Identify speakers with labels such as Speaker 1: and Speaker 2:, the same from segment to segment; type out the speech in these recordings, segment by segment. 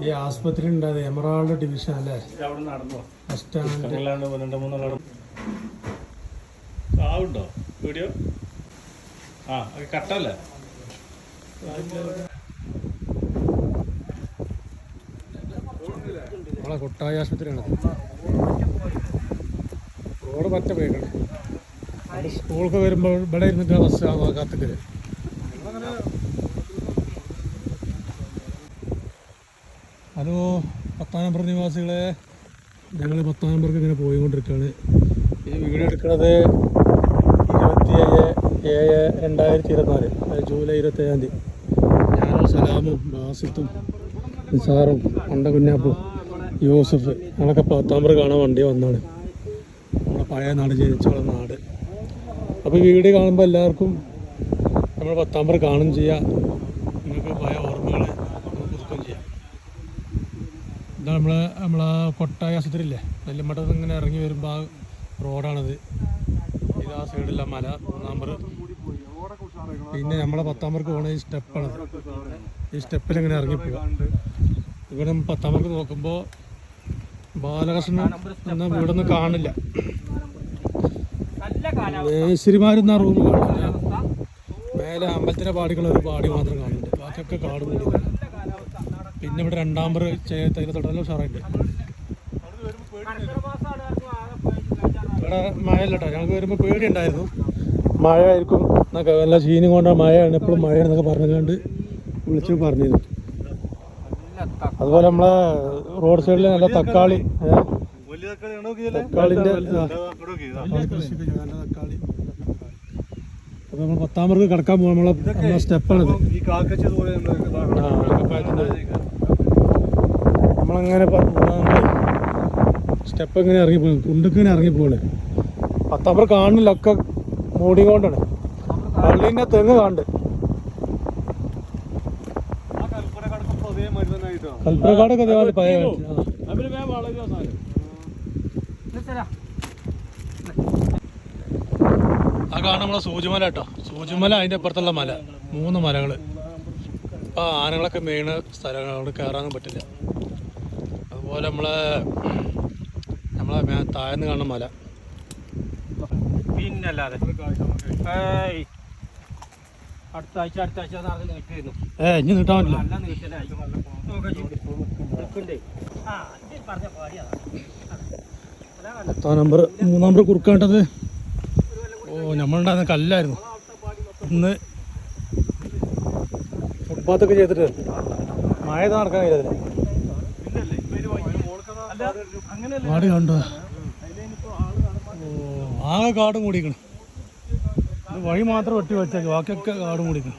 Speaker 1: ഈ ആസ്പത്രി ഉണ്ടായത് എമറാൾഡ് ഡിവിഷൻ അല്ലേ? ബസ് സ്റ്റാൻഡ്
Speaker 2: ആവുണ്ടോ വീഡിയോ? ആ കട്ടല്ലേ?
Speaker 1: നമ്മളെ കൊട്ടായ ആശുപത്രിയാണ്. റോഡ് പറ്റ പോയിക്കാണ്. സ്കൂളൊക്കെ വരുമ്പോൾ ഇവിടെ ഇരുന്നിട്ട് ബസ് കാത്തിക്കല്. ഹലോ 10-ാം നമ്പർ നിവാസികളെ, ഞങ്ങൾ 10-ാം നമ്പർക്ക് ഇങ്ങനെ പോയിക്കൊണ്ടിരിക്കുകയാണ്. ഈ വീഡിയോ എടുക്കുന്നത് 27/7/2024 ജൂലൈ 27-ാം തീയതി. ഞാനും സലാമും ബാസിത്തും നിസാറും അണ്ട കുഞ്ഞാപ്പും യൂസഫ് ഞങ്ങളൊക്കെ 10-ാം നമ്പർ കാണാൻ വണ്ടി വന്നാണ്. നമ്മളെ പഴയ നാട്, ജനിച്ചോളെ നാട്. അപ്പോൾ ഈ വീഡിയോ കാണുമ്പോൾ എല്ലാവർക്കും നമ്മൾ 10-ാം നമ്പർ കാണും ചെയ്യാം. നിങ്ങൾക്ക് പഴയ ഓർമ്മകൾ പുതുക്കുകയും ചെയ്യാം. ഇതാണ് നമ്മളെ കൊട്ടായ ആശുപത്രി ഇല്ലേ, നെല്ലിമട്ടത്ത് ഇങ്ങനെ ഇറങ്ങി വരുമ്പോൾ ആ റോഡാണിത്. ഇതാ സൈഡിലെ മല 3-ാം നമ്പർ. പിന്നെ നമ്മളെ 10-ാം നമ്പർക്ക് പോകുന്ന ഈ സ്റ്റെപ്പാണത്. ഈ സ്റ്റെപ്പിൽ ഇങ്ങനെ ഇറങ്ങിപ്പോവുക. ഇവിടെ 10-ാം നമ്പർക്ക് നോക്കുമ്പോൾ ബാലകൃഷ്ണൻ എന്ന വീടൊന്നും കാണില്ല. മേശ്ശിരിമാരെന്ന റൂം കാണില്ല. മേലെ അമ്പലത്തിൻ്റെ പാടിക്കുള്ള ഒരു പാടി മാത്രം കാണുന്നുണ്ട്. ബാക്കിയൊക്കെ കാട് കൂടി. പിന്നെ ഇവിടെ 2-ാം നമ്പർ തൈല തൊട്ടെല്ലാം ഉഷാറായിട്ട്. ഇവിടെ മഴയല്ല കേട്ടോ. ഞങ്ങൾക്ക് വരുമ്പോൾ പേടിയുണ്ടായിരുന്നു, മഴ ആയിരിക്കും എന്നൊക്കെ. വല്ല ചീനും കൊണ്ടാണ്, മഴയാണ് എപ്പോഴും മഴയാണെന്നൊക്കെ പറഞ്ഞുകൊണ്ട് വിളിച്ച് പറഞ്ഞിരുന്നു. അതുപോലെ നമ്മളെ റോഡ് സൈഡിൽ നല്ല തക്കാളി, തക്കാളിൻ്റെ തക്കാളി. അപ്പോൾ നമ്മൾ 10-ാം നമ്പർക്ക് കിടക്കാൻ പോകും. നമ്മളെ സ്റ്റെപ്പാണിത്. നമ്മളങ്ങനെ സ്റ്റെപ്പ് ഇങ്ങനെ ഇറങ്ങിപ്പോയി, കുണ്ടൊക്കെ ഇങ്ങനെ ഇറങ്ങിപ്പോണ്. 10-ാം നമ്പർ കാണുന്നില്ല, ഒക്കെ മൂടിക്കൊണ്ടാണ്. പള്ളീൻ്റെ തെങ്ങ് കാണുന്നുണ്ട്. കൽപ്പനക്കാടൊക്കെ പഴയ ആ കാണുന്ന നമ്മളെ സൂചിമല കേട്ടോ. സൂചിമല, അതിൻ്റെ അപ്പുറത്തുള്ള മല, 3 മലകൾ. അപ്പോൾ ആനകളൊക്കെ മെയിൻ സ്ഥലങ്ങൾ, അവിടെ കയറാനും പറ്റില്ല. അതുപോലെ നമ്മളെ താഴ്ന്ന് കാണുന്ന മല.
Speaker 3: പിന്നല്ലാതെ അടുത്ത ആഴ്ച
Speaker 1: ഇനി നീട്ടാൻ പറ്റില്ല. 10-ാം നമ്പർ 3-ാം നമ്പർ കുറുക്കാണ്ടത്. ഓ, നമ്മളുണ്ടായിരുന്ന കല്ലായിരുന്നു. ഇന്ന് ഫുട്പാത്തൊക്കെ ചെയ്തിട്ട് മഴ നടക്കാൻ കഴിയില്ല. കാട് കണ്ടോ? ഓ, ആകെ കാടും കൂടിക്കണം. ഇത് വഴി മാത്രം വെട്ടി വെച്ചേക്ക്, ബാക്കിയൊക്കെ കാടും കൂടിക്കണം.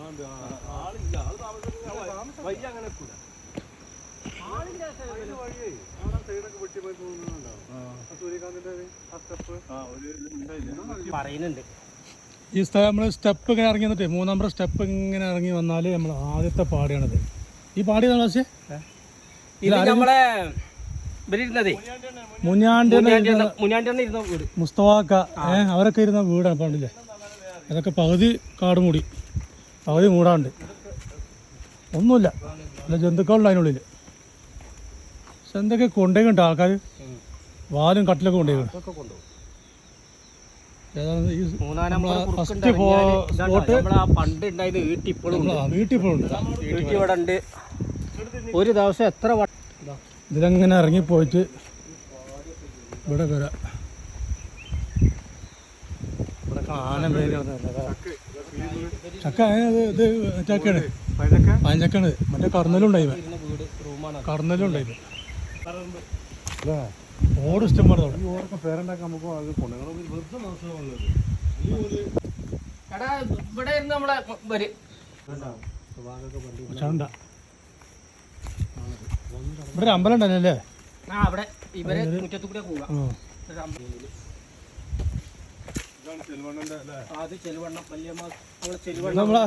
Speaker 1: ഈ സ്ഥലം നമ്മൾ സ്റ്റെപ്പ് ഇങ്ങനെ ഇറങ്ങി വന്നിട്ട് 3-ാം നമ്പർ സ്റ്റെപ്പ് ഇങ്ങനെ ഇറങ്ങി വന്നാൽ നമ്മൾ ആദ്യത്തെ പാടിയാണിത്. ഈ പാടി മുസ്തഫാക്ക അവരൊക്കെ ഇരുന്ന വീടാണ്. പണ്ടില്ലേ, അതൊക്കെ പകുതി കാട് മൂടി, പകുതി മൂടാണ്ട്. ഒന്നുമില്ല, അല്ല ജന്തുക്കളുണ്ട് അതിനുള്ളിൽ. പക്ഷെ എന്തൊക്കെ കൊണ്ടുപോയിട്ടുണ്ട് ആൾക്കാർ, വാലും കട്ടിലൊക്കെ കൊണ്ടുപോയി.
Speaker 3: ഒരു ദിവസം എത്ര
Speaker 1: ഇതിലങ്ങനെ ഇറങ്ങിപ്പോയിട്ട് ഇവിടെ വരാം. ഇവിടെ ആന ചക്ക, ഇത് ചക്കയാണ്, പഴഞ്ചക്കാണ്. മറ്റേ കർന്നലുണ്ടായി, കർന്നലുണ്ടായി. ഓട് ഇഷ്ടം പോലെ പേരുണ്ടാക്കാൻ നമുക്ക് ഇവിടെ ഒരു അമ്പലം ഉണ്ടല്ലേ? നമ്മളെ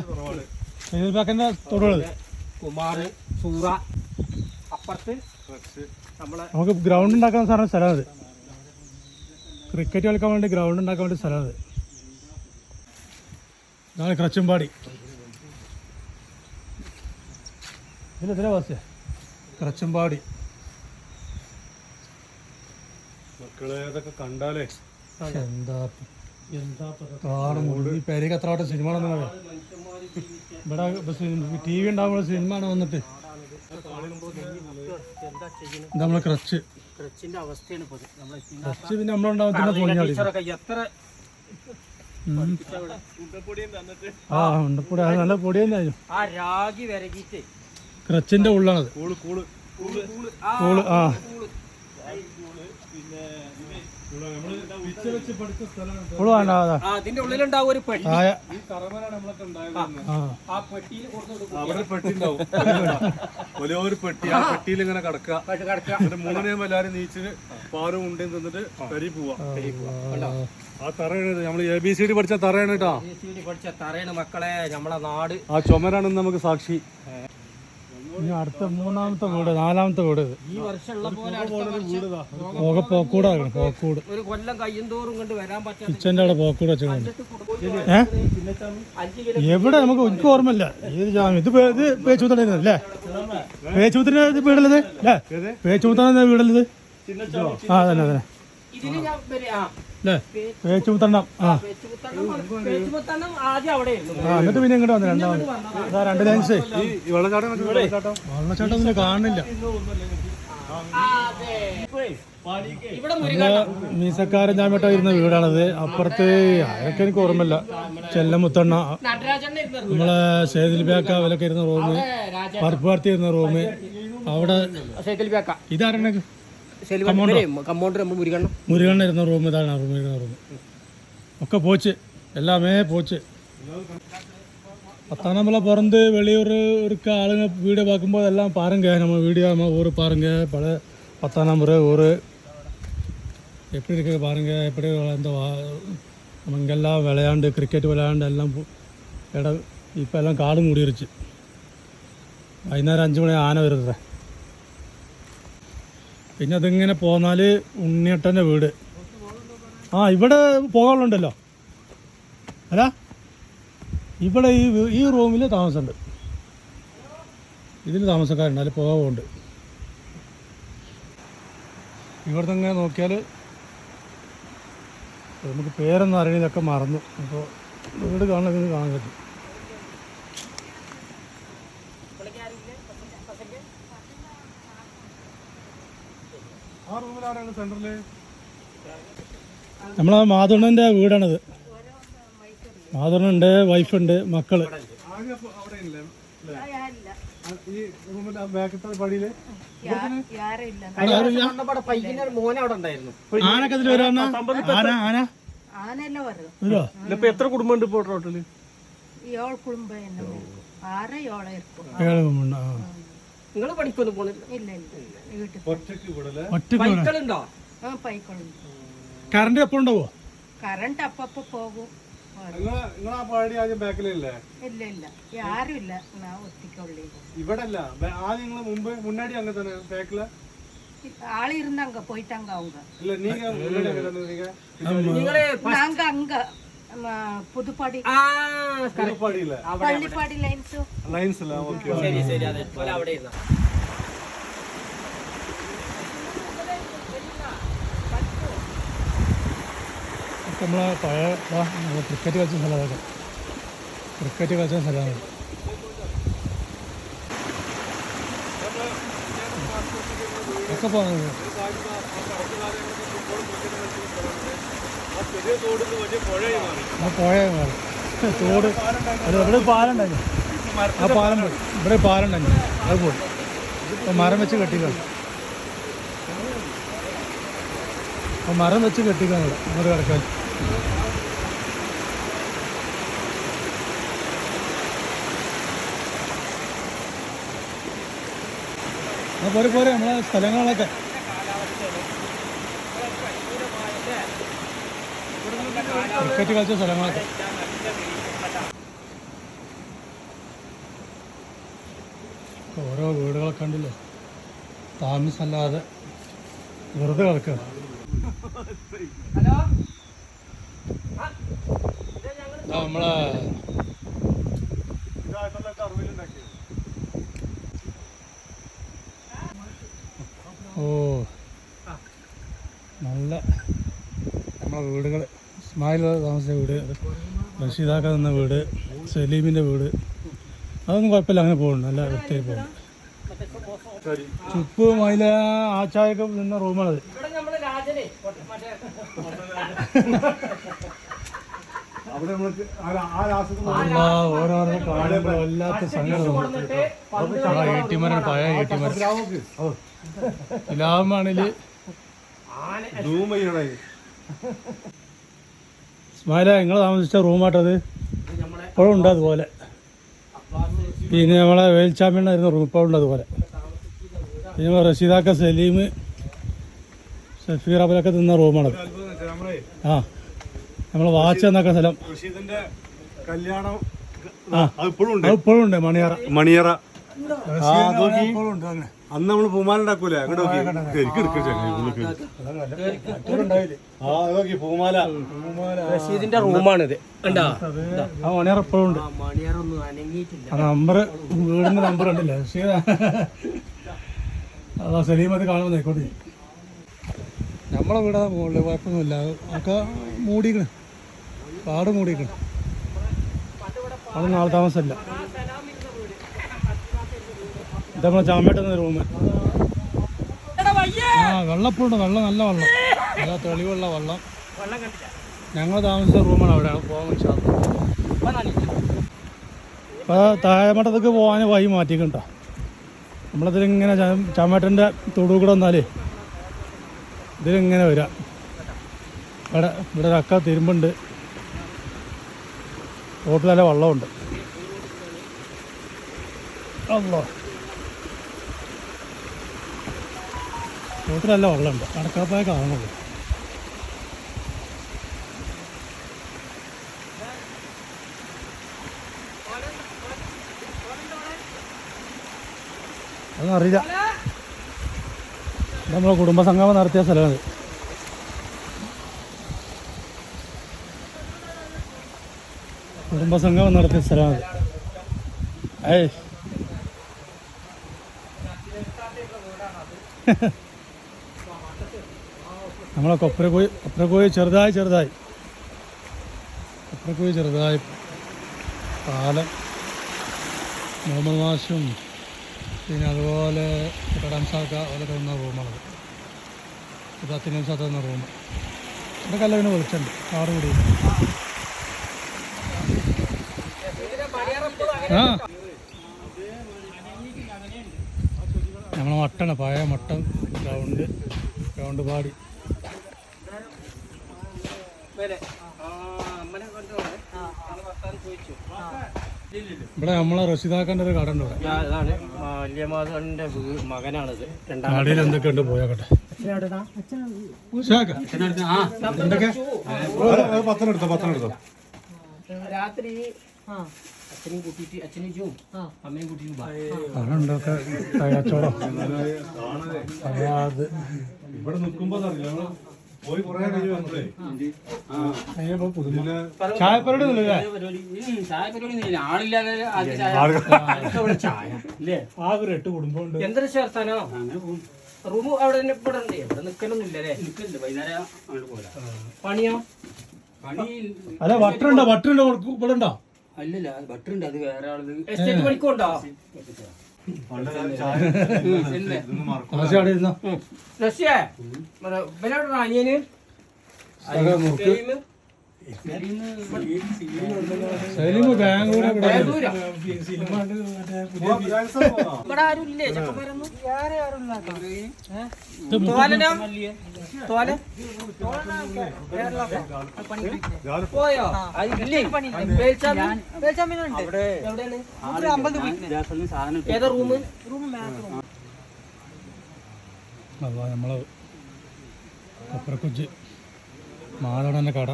Speaker 1: തൊടുള്ളത്
Speaker 3: കുമാറ് സൂറ. അപ്പുറത്ത്
Speaker 1: നമുക്ക് ഗ്രൗണ്ട് ഉണ്ടാക്കാൻ സാറിന് സ്ഥലമാണ്. ക്രിക്കറ്റ് കളിക്കാൻ വേണ്ടി ഗ്രൗണ്ട് ഉണ്ടാക്കാൻ വേണ്ടി സ്ഥലമാണ്. ഇതാണ് ക്രച്ചുംപാടി. ഇതിലെത്ര ബസ്? കറച്ചമ്പാടി.
Speaker 2: മക്കളെ അതൊക്കെ കണ്ടാലേ
Speaker 1: എന്താ കാണുമ്പോൾ ഈ പേരേക്ക് എത്ര വട്ടം സിനിമ ഇവിടെ ടി വി ഉണ്ടാകുമ്പോൾ സിനിമ ആണ് വന്നിട്ട്. ഇത് നമ്മളെ ക്രച്ച്.
Speaker 3: ക്രച്ചിന്റെ അവസ്ഥയാണ് ഇപ്പൊ ഇത്.
Speaker 1: ക്രച്ച് പിന്നെ നമ്മളുണ്ടാവുന്ന പൊളിഞ്ഞാടി.
Speaker 3: എത്ര
Speaker 1: ആ ഉണ്ടപ്പൊടി, അത് നല്ല പൊടി തന്നെയായിരുന്നു.
Speaker 3: ആ രാഗി വിരകിട്ട്
Speaker 1: ക്രച്ചിന്റെ ഉള്ളാണത്. കൂള് ആ കൂള് വേണ്ട. അതാ
Speaker 3: അതിന്റെ ഉള്ളിലുണ്ടാവും ഒരു പെട്ടി.
Speaker 1: ആയ
Speaker 3: ആ പെട്ടിയിൽ കൊടുത്തു
Speaker 2: അവിടെ പെട്ടി ഉണ്ടാവും. ഒരു പെട്ടി, ആ പെട്ടിയിൽ ഇങ്ങനെ കിടക്കുക. എന്നിട്ട് 3 മണിയാകുമ്പോൾ എല്ലാവരും നീച്ചിന് പാലും ഉണ്ടേം തിന്നിട്ട് കരി പോവാ. ആ തറയാണ് നമ്മൾ ABCD പഠിച്ച തറയാണ് കേട്ടോ.
Speaker 3: പഠിച്ച തറയാണ് മക്കളെ നമ്മളെ നാട്.
Speaker 2: ആ ചുമരാണെന്ന് നമുക്ക് സാക്ഷി.
Speaker 1: ഇനി അടുത്ത 3-ാമത്തെ വീട് 4-ാമത്തെ വീട്.
Speaker 3: ഈ വർഷമുള്ള പോലെ
Speaker 1: പോക്കൂടാണ്. പോക്കൂട്
Speaker 3: ഒരു കൊല്ലം കയ്യും തോറും കൊണ്ട് വരാൻ പറ്റാത്ത
Speaker 1: കിച്ചന്റെ അവിടെ പോക്കൂട് വെച്ചിട്ടുണ്ട്. എവിടെ നമുക്ക് എനിക്ക് ഓർമ്മയില്ല. ഏത് ജാമ്യം ഇത് പേച്ചുമുത്തല്ലേ? പേച്ചുമുത്തിന് വീടല്ലത് അല്ലേ? പേച്ചുമുത്താണ് വീടല്ലത്. ആ തന്നെ തന്നെ
Speaker 3: ഇതില് ഞാൻ
Speaker 1: അല്ലേ? പേച്ചുമുത്തണ്ണം. ആ
Speaker 3: ആദ്യം അവിടെ
Speaker 1: എന്നിട്ട് പിന്നെ ഇങ്ങോട്ട് വന്നു രണ്ടാമത്. 2 ലൈൻസ്. വെള്ളച്ചാട്ടം ഒന്നും കാണുന്നില്ല. മീസക്കാരൻ ജാമ്യട്ടോ ഇരുന്ന വീടാണത്. അപ്പുറത്ത് ആരൊക്കെ എനിക്ക് ഓർമ്മയില്ല. ചെല്ലമുത്തണ്ണ, നമ്മളെ സേതിൽ ബേക്ക അവരൊക്കെ ഇരുന്ന റൂം, പറുപ്പ് പാർത്തി ഇരുന്ന റൂം. അവിടെ ഇതാരണ മുരുകണ്ണ ഇരുന്ന റൂം. ഇതാണ് മുരുകണ്ണ റൂം. ഒക്കെ പോച്ച്, எல்லாமே போச்சு. 10ஆம் நம்பர்ல பிறந்து வெளியூர் இருக்க ஆளுங்க வீடியோ பார்க்கும்போது எல்லாம் பாருங்கள், நம்ம வீடியோ நம்ம ஊர் பாருங்கள், பல 10ஆம் நம்பர் ஊர் எப்படி இருக்குது பாருங்கள். எப்படி இந்த நம்ம இங்கெல்லாம் விளையாண்டு கிரிக்கெட் விளையாண்டு எல்லாம் இடம் இப்போ எல்லாம் காடு மூடிருச்சு. വൈകുന്നേരം 5 മണി ആന വരുന്നത്. പിന്നെ അതിങ്ങനെ പോന്നാൽ ഉണ്ണിയേട്ടൻ്റെ വീട്. ആ ഇവിടെ പോകാനുണ്ടല്ലോ അല്ല, ഇവിടെ ഈ റൂമിൽ താമസമുണ്ട്. ഇതിൽ താമസക്കാരുണ്ട്, അതിൽ പോകാറുണ്ട്. ഇവിടുന്ന് ഇങ്ങനെ നോക്കിയാൽ നമുക്ക് പേരൊന്നും അറിയുന്നതൊക്കെ മറന്നു. അപ്പോൾ വീട് കാണുന്നത് കാണാൻ പറ്റും. നമ്മളെ മാധവണ്ണൻ്റെ വീടാണിത്. മാധവണ്ണുണ്ട്, വൈഫുണ്ട്, മക്കള്. ആനൊക്കെ ഇതിൽ വരുവാ? ആന
Speaker 2: ഇപ്പൊ എത്ര കുടുംബം ഉണ്ട് ഇപ്പൊ ടോട്ടല്?
Speaker 4: 7 കുടുംബം. 6 7 ഇരിക്കും.
Speaker 1: 7 കുടുംബം.
Speaker 3: നിങ്ങൾ പഠിക്കൊന്നും പോണില്ല?
Speaker 4: ഇല്ല ഇല്ല, വീട്ടിൽ
Speaker 3: പൈക്കളുണ്ടോ?
Speaker 4: ആ പൈക്കളുണ്ട്.
Speaker 1: കറണ്ട് എപ്പോൾ ഉണ്ടാവോ?
Speaker 4: കറണ്ട് അപ്പപ്പോ പോകും.
Speaker 2: നിങ്ങളാ പാടി ആദ്യം ബാക്കിലല്ലേ?
Speaker 4: ഇല്ല ഇല്ല, യാരും ഇല്ല, ഞാൻ ഒറ്റയ്ക്കുള്ളേ.
Speaker 2: ഇവിടല്ല, ആദ്യം നിങ്ങള് മുன்னாடி அங்க தானே ബാക്കില
Speaker 4: ஆள் இருந்தாங்க, போயிட்டாங்க அவங்க.
Speaker 2: இல்ல நீங்க முன்னாடி அங்க தானே இருக்கீங்க?
Speaker 4: நாங்க அங்க புதுப்பாடி
Speaker 2: പുതുപ്പാടിയില്ല,
Speaker 4: പള്ളിപ്പാടി
Speaker 2: ലൈൻസ്. ഓക്കെ
Speaker 3: ശരി ശരി, അതേപോലെ അവിടെ ഇരുന്ന
Speaker 1: നമ്മളെ പഴയ ക്രിക്കറ്റ് കളിച്ച സ്ഥലമാണ്. ക്രിക്കറ്റ് കളിച്ച സ്ഥലമാണ്. ഒക്കെ പോകുന്നത് പുഴ മാറി. തോട് അല്ല, ഇവിടെ പാലുണ്ടായിരുന്നു. ആ പാലം പോയി. ഇവിടെ പാലുണ്ടായിരുന്നു, അത് പോയി. അപ്പോൾ മരം വെച്ച് കെട്ടിക്കാണ്. അപ്പോൾ മരം വെച്ച് കെട്ടിക്കാണ് ഇവിടെ അങ്ങോട്ട് കിടക്കാൻ. പോരെ പോരെ നമ്മളെ സ്ഥലങ്ങളൊക്കെ ക്രിക്കറ്റ് കളിച്ച സ്ഥലങ്ങളൊക്കെ. ഓരോ വീടുകളൊക്കെ ഉണ്ടല്ലോ, താമസമല്ലാതെ വെറുതെ കിടക്കുക. നമ്മളെ ഓ നല്ല നമ്മളെ വീടുകൾ, ഇസ്മായിൽ താമസിച്ച വീട്, റഷീദാക്ക നിന്ന വീട്, സലീമിൻ്റെ വീട്, അതൊന്നും കുഴപ്പമില്ല, അങ്ങനെ പോകുന്നുണ്ട്, നല്ല വൃത്തിയായി പോകുന്നുണ്ട്. ചുപ്പ് മയില ആച്ചായൊക്കെ നിന്ന റൂമാണത്.
Speaker 3: ഇവിടെ നമ്മള് രാജനെ
Speaker 2: അവിടെ നമ്മൾക്ക് ആ രാസത്തിൽ
Speaker 1: ഓരോരോ കാണുമ്പോൾ വല്ലാത്ത സങ്കടം. ഏട്ടിമാരാണ്, പഴയ ഏട്ടിമാർ. ഇലാമാണില് ഇസ്മായില നിങ്ങൾ താമസിച്ച റൂമാട്ടത് ഇപ്പോഴും ഉണ്ട് അതുപോലെ. പിന്നെ നമ്മളെ വേൽച്ചാമ്യണ്ണായിരുന്ന റൂം ഇപ്പോഴും ഉണ്ട് അതുപോലെ. പിന്നെ റഷീദാക്ക, സലീം, സഫീർ അവരൊക്കെ നിന്ന റൂമാണത്. ആ നമ്മളെ വാച്ച് എന്നൊക്കെ സ്ഥലം
Speaker 2: റഷീദിന്റെ കല്യാണം
Speaker 1: ഇപ്പോഴും ഉണ്ട്.
Speaker 2: മണിയറ
Speaker 1: ഇപ്പോഴും ഉണ്ട്. അങ്ങനെ
Speaker 2: അന്ന് നമ്മള് പൂമാല ഉണ്ടാക്കൂലേ, പൂമാല
Speaker 3: റഷീദിന്റെ റൂമാണിത്. കണ്ടാ
Speaker 1: ആ മണിയറ ഇപ്പോഴും ഉണ്ട്.
Speaker 3: മണിയാറൊന്നും അനങ്ങിയിട്ടില്ല.
Speaker 1: ആ നമ്പർ, വീടിന്റെ നമ്പർ ഉണ്ടല്ലേ അതാ സലീം അത് കാണുമ്പോൾ നോക്കോട്ടെ. നമ്മളെ വീടാ മുകളിൽ കുഴപ്പമൊന്നുമില്ല, ഒക്കെ മൂടിക്കണ്, കാട് മൂടിക്കണ്, അതൊന്നും ആൾ താമസമല്ല. ഇത് നമ്മളെ ചാമ്പേട്ടുന്ന റൂം. ആ വെള്ളപ്പുണ്ട്, വെള്ളം നല്ല വെള്ളം, നല്ല തെളിവുള്ള വെള്ളം. ഞങ്ങൾ താമസിച്ച റൂമാണ് അവിടെ പോകാൻ സാധിക്കും. അപ്പോൾ താഴെമട്ടത്തേക്ക് പോകാൻ വഴി മാറ്റിക്കണ്ട. നമ്മളതിലിങ്ങനെ ചാമ്പേട്ടൻ്റെ തൊടു കൂടെ വന്നാലേ ഇതിലിങ്ങനെ വരാം. ഇവിടെ ഒരു അക്ക തിരുമ്പുണ്ട്, റോട്ടിൽ നല്ല വെള്ളമുണ്ട്. അല്ലോ റോട്ടിൽ നല്ല വെള്ളമുണ്ട്, കടക്കാപ്പായ കാണുള്ളൂ. അതൊന്നും അറിയില്ല. നമ്മളെ കുടുംബസംഗമം നടത്തിയ സ്ഥലമാണ്. കുടുംബസംഗമം നടത്തിയ സ്ഥലമാണ്. ഏയ് നമ്മളെ കൊപ്രക്കോയി ചെറുതായി പാലം, മുഹമ്മദ് മാഷും പിന്നെ അതുപോലെ കടംസാക്ക അവരൊക്കെ നിന്ന റൂമാണത്. ഇത് അത്തിനംസാത്ത നിന്ന റൂം. ഇതൊക്കെ എല്ലാം പിന്നെ വിളിച്ചിട്ടുണ്ട്, കാറ് കൂടി. ആ നമ്മളെ മട്ടാണ്, പഴയ മട്ടൻ ഗ്രൗണ്ട് പാടി. ഇവിടെ നമ്മളെ റഷീദാക്കാൻ്റെ ഒരു കട ഉണ്ട്.
Speaker 3: അതാണ് വല്യമാധവന്റെ മകനാണിത്.
Speaker 1: കടയിൽ എന്തൊക്കെയുണ്ട് പോയാക്കട്ടെ. എന്തൊക്കെ
Speaker 2: പത്തനെടുത്തോ
Speaker 3: രാത്രി അച്ഛനും കൂട്ടിട്ട് അച്ഛനും അമ്മയും കൂട്ടിട്ട്
Speaker 1: കടണ്ടൊക്കെ കച്ചവടം.
Speaker 2: ഇവിടെ നിൽക്കുമ്പോ പോയി കുറെ
Speaker 1: ചായപ്പരടി ആകെ 8 കുടുംബമുണ്ട്.
Speaker 3: എന്തൊരു ചേർത്താനോ റൂം അവിടെ തന്നെ ഇവിടെ ഉണ്ട്. ഇവിടെ നിൽക്കലൊന്നും ഇല്ലല്ലേ? വൈകുന്നേരം അങ്ങോട്ട് പോരാ. പണിയോ? പണി
Speaker 1: അല്ല വട്ടറുണ്ടോ? ഇവിടെ ഉണ്ടോ?
Speaker 3: അല്ലല്ല ബട്ടറുണ്ട്, അത് വേറെ ആളത്. എസ്റ്റേറ്റ് പണിക്കുണ്ടോ? അനിയന് ഇവിടെ ആരും ഇല്ലേ? ചെക്കന്മാരൊന്നും പോയോ? ഏതാ റൂമ്?
Speaker 1: നമ്മള് കൊപ്രക്കുച്ച് മാതടൻ്റെ കട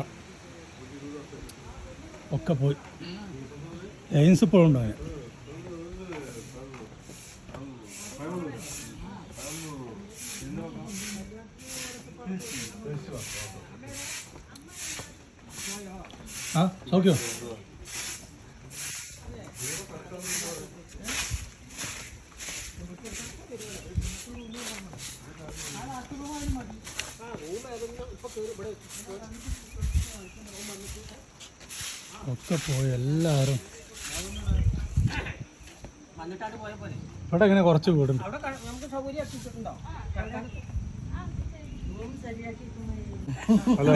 Speaker 1: ഒക്കെ പോയി. ലൈൻസ് ഇപ്പോഴും ഉണ്ടായ ആ സൗഖ്യോ? ഒക്കെ പോയി എല്ലാവരും.
Speaker 3: വന്നിട്ടാണ് പോയ പോലെ
Speaker 1: ഇവിടെ ഇങ്ങനെ കുറച്ച് വീടുണ്ട്.
Speaker 3: അവിടെ നമുക്ക് സൗകര്യം എത്തിച്ചിട്ടുണ്ടോ?
Speaker 1: ഹലോ,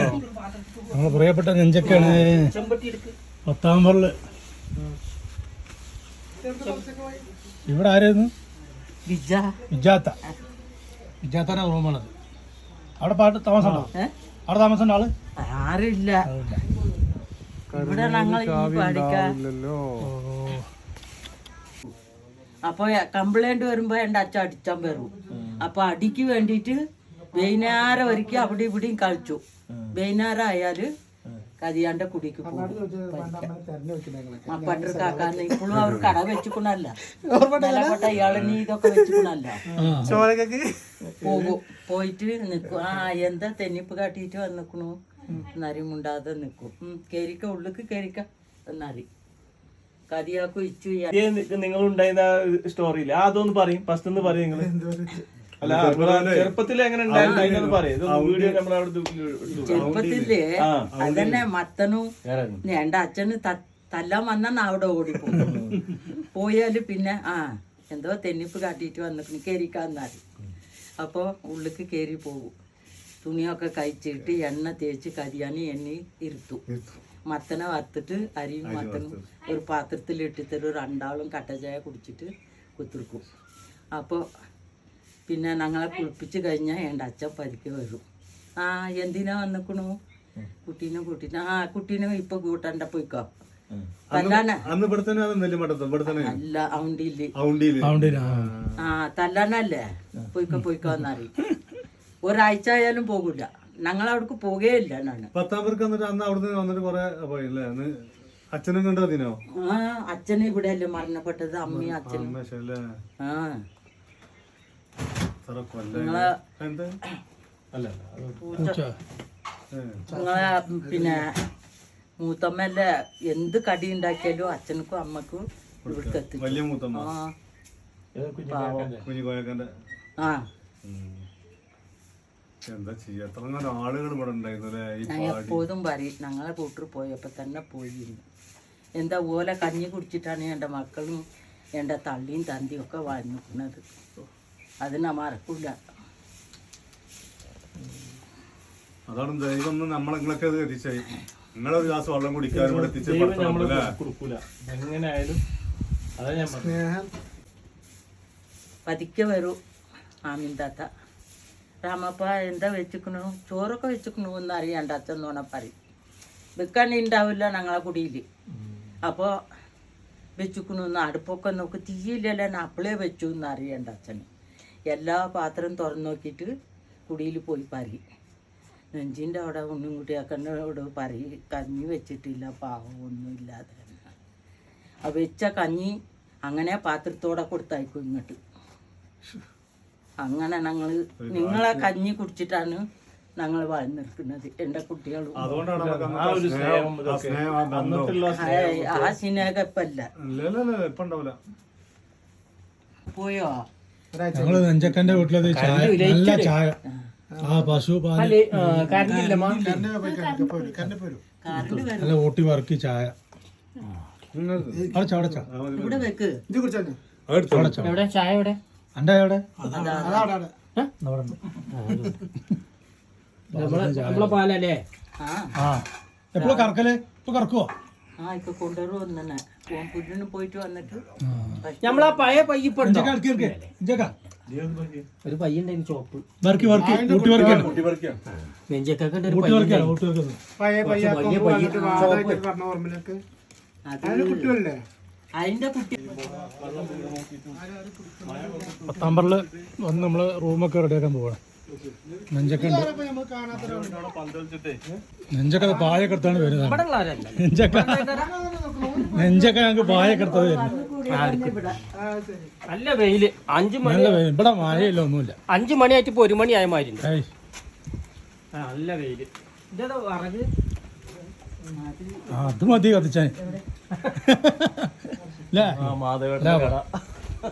Speaker 1: നമ്മളെ പ്രിയപ്പെട്ട നെഞ്ചക്കാണ്
Speaker 3: ചെമ്പട്ടി എടുക്ക്.
Speaker 1: 10-ാം ഫ്ലോറില്. ഇവിടെ ആരായിരുന്നു? വിജാത്താന റൂമാണത്. അവിടെ താമസമുണ്ടോ? അവിടെ താമസം ആള്
Speaker 5: ആരില്ല ഇവിടെ ഞങ്ങൾ അപ്പൊ കംപ്ലൈന്റ് വരുമ്പോ എന്റെ അച്ഛൻ അടിച്ചാൻ വരും. അപ്പൊ അടിക്ക് വേണ്ടിട്ട് വൈകുന്നേരം വരയ്ക്ക് അവിടെ ഇവിടെയും കളിച്ചു. വൈകുന്നേരം ആയാല് കതിയാന്റെ കുടിക്ക് പോകും. അപ്പട്ടർക്കാക്കാന്ന് ഇപ്പോഴും അവർ കട വെച്ചിക്കണല്ല. നിലപ്പെട്ട ഇയാള് നീ ഇതൊക്കെ വെച്ചിക്കണല്ല. പോകും, പോയിട്ട് നിക്കും. എന്താ തെന്നിപ്പ് കാട്ടിട്ട് വന്നിക്കണു എന്നറിമുണ്ടാതെ നിക്കും. കേരിക്ക ഉള്ളിക്ക് കേരിക്ക എന്നറി കതിയാക്കും ഇച്ചു.
Speaker 6: നിങ്ങൾ ഉണ്ടായിരുന്ന സ്റ്റോറിയില്ല അതൊന്ന് പറയും. ഫസ്റ്റ് ഒന്ന് പറയും നിങ്ങള്. അല്ല ചെറുപ്പത്തിൽ എങ്ങനെ ഉണ്ടായിരുന്നു പറയും. വീഡിയോ
Speaker 5: ചെറുപ്പത്തില് അതന്നെ മത്തനും എന്റെ അച്ഛന് തല്ലാൻ വന്നാ അവിടെ ഓടിപ്പോകും. പോയാല് പിന്നെ എന്തോ തെന്നിപ്പ് കാട്ടിട്ട് വന്നിട്ട് കേരിക്കാന്നറി. അപ്പൊ ഉള്ളിക്ക് കേറി പോകും. തുണിയൊക്കെ കഴിച്ചിട്ട് എണ്ണ തേച്ച് കരിയാനി എണ്ണി ഇരുത്തും. മത്തനെ വറുത്തിട്ട് അരിയും മത്തനും ഒരു പാത്രത്തിൽ ഇട്ടിത്തരും. രണ്ടാളും കട്ട ചായ കുടിച്ചിട്ട് കുത്തിർക്കും. അപ്പോൾ പിന്നെ ഞങ്ങളെ കുളിപ്പിച്ച് കഴിഞ്ഞാൽ എൻ്റെ അച്ഛൻ പരിക്ക് വരും. എന്തിനാ വന്നിക്കണു കുട്ടീനെ കൂട്ടിട്ട്? കുട്ടീനെ ഇപ്പൊ കൂട്ടണ്ട പോയിക്കോ. തല്ലാന അല്ല ഔണ്ടിയില് തല്ലാനല്ലേ പോയിക്കോ എന്നറിയും. ഒരാഴ്ച ആയാലും പോകൂല. ഞങ്ങൾ അവിടേക്ക് പോകേയില്ല. ഞാൻ
Speaker 2: 10-ാം പേർക്ക് അച്ഛനും കണ്ടോ?
Speaker 5: അച്ഛന് ഇവിടെ അല്ലേ മരണപ്പെട്ടത്, അമ്മയും അച്ഛനും. നിങ്ങളെ പിന്നെ മൂത്തമ്മല്ലേ എന്ത് കടി ഉണ്ടാക്കിയാലും അച്ഛനക്കും അമ്മക്കും ഇവിടേക്ക് എത്തി.
Speaker 2: വലിയ മൂത്തമ്മ എന്താ ചെയ്യാ? എത്ര ആളുകൾ ഇവിടെ ഉണ്ടായിരുന്നല്ലേ?
Speaker 5: ഞാൻ എപ്പോഴും പറയും ഞങ്ങളെ കൂട്ടർ പോയപ്പോ തന്നെ പോയിരുന്നു. എന്താ ഓല കഞ്ഞി കുടിച്ചിട്ടാണ് എൻ്റെ മക്കളും എൻ്റെ തള്ളിയും തന്തിയും ഒക്കെ വാങ്ങിക്കുന്നത്. അത് ഞാൻ മറക്കൂല.
Speaker 2: അതാണ് ദൈവം നമ്മളെങ്ങളൊക്കെ എത്തിച്ചായി. നിങ്ങളൊരു ഗ്ലാസ് വെള്ളം കുടിക്കാനും ഇവിടെ
Speaker 6: കൊടുക്കൂല എങ്ങനെയായാലും. അതാ ഞാൻ പറഞ്ഞത്.
Speaker 5: പതിക്കെ വരൂ ആമിന്താത്ത. രാമപ്പ എന്താ വെച്ചിക്കണു? ചോറൊക്കെ വെച്ചിക്കണു എന്ന് അറിയാണ്ട് അച്ഛൻ നോണ പറയും. വെക്കാൻ ഉണ്ടാവില്ല ഞങ്ങളെ കുടിയിൽ. അപ്പോൾ വെച്ചിക്കണു എന്ന് അടുപ്പൊക്കെ നോക്കി തീയില്ലല്ലോ അപ്പളേ വെച്ചു എന്ന് അറിയണ്ട അച്ഛന്. എല്ലാ പാത്രം തുറന്നു നോക്കിയിട്ട് കുടിയിൽ പോയി പറയും. നെഞ്ചിൻ്റെ അവിടെ ഒന്നും കുട്ടിയാക്കന്നോട് പറയും കഞ്ഞി വെച്ചിട്ടില്ല പാവം ഒന്നും ഇല്ലാതെ. ആ വെച്ച കഞ്ഞി അങ്ങനെ പാത്രത്തോടെ കൊടുത്തയക്കും ഇങ്ങോട്ട്. അങ്ങനെ നിങ്ങളെ കഞ്ഞി കുടിച്ചിട്ടാണ് ഞങ്ങൾ വളർന്നിരിക്കുന്നത്. എൻ്റെ കുട്ടികളും ആ സ്നേഹം ഇപ്പല്ല. പോയോ?
Speaker 1: ഞങ്ങള് നെഞ്ചക്കന്റെ വീട്ടിലത് ചായ, നല്ല ചായ. പശു പാല് നല്ല ഓട്ടി വറക്കി ചായ.
Speaker 5: ഇവിടെ വെക്ക്.
Speaker 3: എവിടെ ചായ? എവിടെ
Speaker 1: അന്റെ എവിടെ?
Speaker 3: നമ്മളെ പാലല്ലേ?
Speaker 1: എപ്പോഴും കറക്കല്? ഇപ്പൊ കറക്കുവോ?
Speaker 5: ഇപ്പൊ കൊണ്ടുവരും തന്നെ. പുല്ലിന് പോയിട്ട് വന്നിട്ട്
Speaker 3: നമ്മളാ പഴയ പയ്യപ്പുണ്ടോ? ഒരു പയ്യുണ്ടായിരുന്നു ചോപ്പ്. നെഞ്ചക്കൊക്കെ
Speaker 5: അതിന്റെ കുട്ടി
Speaker 1: 10-ാം ഫ്ലോറില് വന്ന് നമ്മള് റൂമൊക്കെ റെഡിയാക്കാൻ പോവാണ്. നെഞ്ചൊക്കെ പായൊക്കെ എടുത്താണ് വരുന്നത്. നെഞ്ചൊക്കെ ഞങ്ങൾക്ക് പായൊക്കെ എടുത്തത് വരുന്നത്.
Speaker 3: നല്ല വെയില്. 5 മണി.
Speaker 1: ഇവിടെ മഴയില്ല, ഒന്നുമില്ല.
Speaker 3: 5 മണിയായിട്ട് ഇപ്പൊ 1 മണി ആയ മാതിരി നല്ല വെയില്. ഇതേതാ വിറക്?
Speaker 1: അത് മതി കത്തിച്ചാൻ.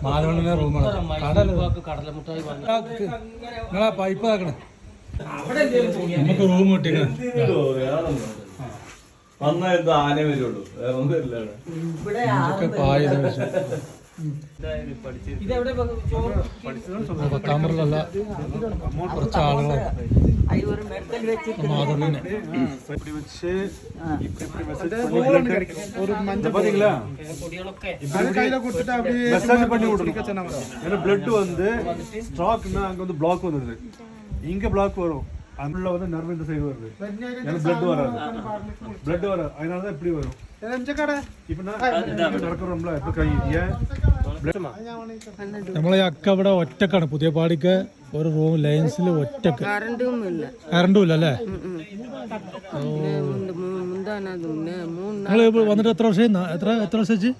Speaker 1: മാധവണ്ണന്റെ റൂമാണ്.
Speaker 3: കടലമുട്ടായി
Speaker 1: നിങ്ങളാ പൈപ്പ് ആക്കണേ.
Speaker 3: അവിടെ എന്തെങ്കിലും തോന്നിയാ
Speaker 1: നമുക്ക് റൂം കിട്ടിയത്
Speaker 6: വന്നാ എന്തോ ആന വരുള്ളൂ, വേറെ ഒന്നും ഇല്ല അവിടെ.
Speaker 5: ഇവിടെ
Speaker 1: പായ
Speaker 3: ഇതെവിടെ ചോറ്
Speaker 1: പത്താമ്പറിലല്ല കുറച്ച് ആളുകളാണ്
Speaker 5: ഒരു മെഡിക്കൽ വെച്ച്
Speaker 1: മാതൃനെ
Speaker 2: இப்படி வச்சு இப்படி மெசேஜ் ஒரு மஞ்சள் பாத்தீங்களா
Speaker 3: പൊടികളൊക്കെ
Speaker 2: மெசேஜ் பண்ணி விடணும். ஏன்னா பிளட் வந்து ஸ்ட்ராக்னா அங்க வந்து பிளாக் வந்துடுது, இங்க பிளாக் வரும், அதுல வந்து நர்வ் இந்த சைடு வருது, ஏன்னா பிளட் வராது, அதனாலதான் இப்படி வரும். இப்ப നടക്കറോம்ல இப்ப கை ஏன்
Speaker 1: നമ്മളെ അക്ക ഇവിടെ ഒറ്റക്കാണ്. പുതിയ പാടിക്ക് ഒരു റൂം ലൈൻസിൽ ഒറ്റക്ക്. കറണ്ടും ഇല്ല അല്ലേ? നിങ്ങൾ വന്നിട്ട് എത്ര വർഷം എത്ര വർഷം വെച്ച്?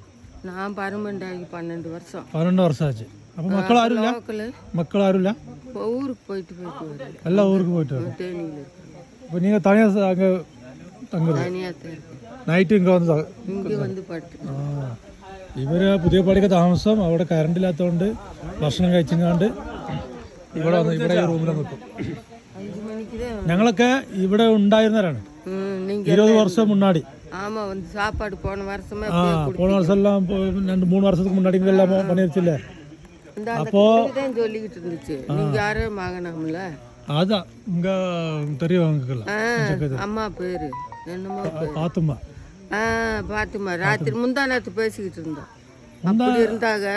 Speaker 7: ഞാൻ പരമ്പണ്ടായി 12 വർഷം.
Speaker 1: 12 വർഷം ആச்சு. അപ്പൊ മക്കളാരുമില്ല? മക്കളാരുമില്ല?
Speaker 7: ஊருக்கு போயிட்டு வரும்.
Speaker 1: എല്ലാ ഊർക്ക് പോയിട്ട് വരും.
Speaker 7: தேனியில் இருக்கேன்.
Speaker 1: അപ്പൊ നിങ്ങൾ തനിയാ അങ്ങ് തങ്ങുന്നത്?
Speaker 7: தனியாக
Speaker 1: നൈറ്റ് ഇങ്ങ വന്ന്
Speaker 7: இங்கே வந்து படுத்து.
Speaker 1: ഇവര് പുതിയ പാടിക്ക് താമസം. അവിടെ കറണ്ട് ഇല്ലാത്തതുകൊണ്ട് ഭക്ഷണം കഴിച്ചങ്ങാണ്ട് ഇവിടെ വന്ന് ഇവിടെ ഈ റൂമിൽ നിൽക്കും.
Speaker 7: 5 மணிக்கு தான்.
Speaker 1: ഞങ്ങളൊക്കെ ഇവിടെ ഉണ്ടായിരുന്നവരാണ്
Speaker 7: நீங்கள்
Speaker 1: 20 വർഷം മുന്നാടി.
Speaker 7: ஆமாம் வந்து சாப்பாடு போன வருஷமே
Speaker 1: போன வருஷம் எல்லாம் 2-3 வருஷத்துக்கு முன்னாடி எல்லாம் பண்ணிருச்சுல்ல.
Speaker 7: இந்த தான் சொல்லிக்கிட்டு இருந்துச்சு. நீங்க யாரும் வாங்கினாமல.
Speaker 1: அதான் இங்க தெரியும் அவங்களுக்கு.
Speaker 7: அம்மா பேரு என்னமோ
Speaker 1: பாத்துமா.
Speaker 7: பாத்துமா. ராத்திரி முந்தா நேரத்து பேசிக்கிட்டு இருந்தோம். அப்படி இருந்தாங்க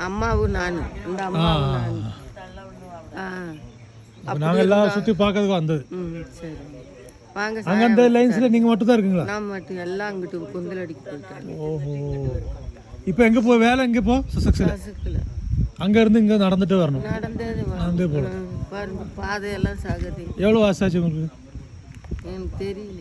Speaker 7: அம்மாவும் நானும். இந்த அம்மாவும் நானும்.
Speaker 1: நாங்க எல்லாம் சுத்தி பார்க்கறதுக்கு வந்தது.
Speaker 7: சரி வாங்க.
Speaker 1: அங்க அந்த லைன்ஸ்ல நீங்க மட்டும் தான் இருக்கீங்களா?
Speaker 7: நான் மட்டும் எல்லாம் அங்கிட்டு குந்தலடிக்கு போயிட்டாங்க.
Speaker 1: ஓஹோ. இப்போ எங்க போ வேலை எங்க போ சசக்ஸ்ல? அங்க இருந்து இங்க நடந்துட்டு வரணும்.
Speaker 7: நடந்தே பாருங்க பாதையெல்லாம் சகதி.
Speaker 1: எவ்வளவு வயசாச்சு உங்களுக்கு?
Speaker 7: எனக்கு தெரியல.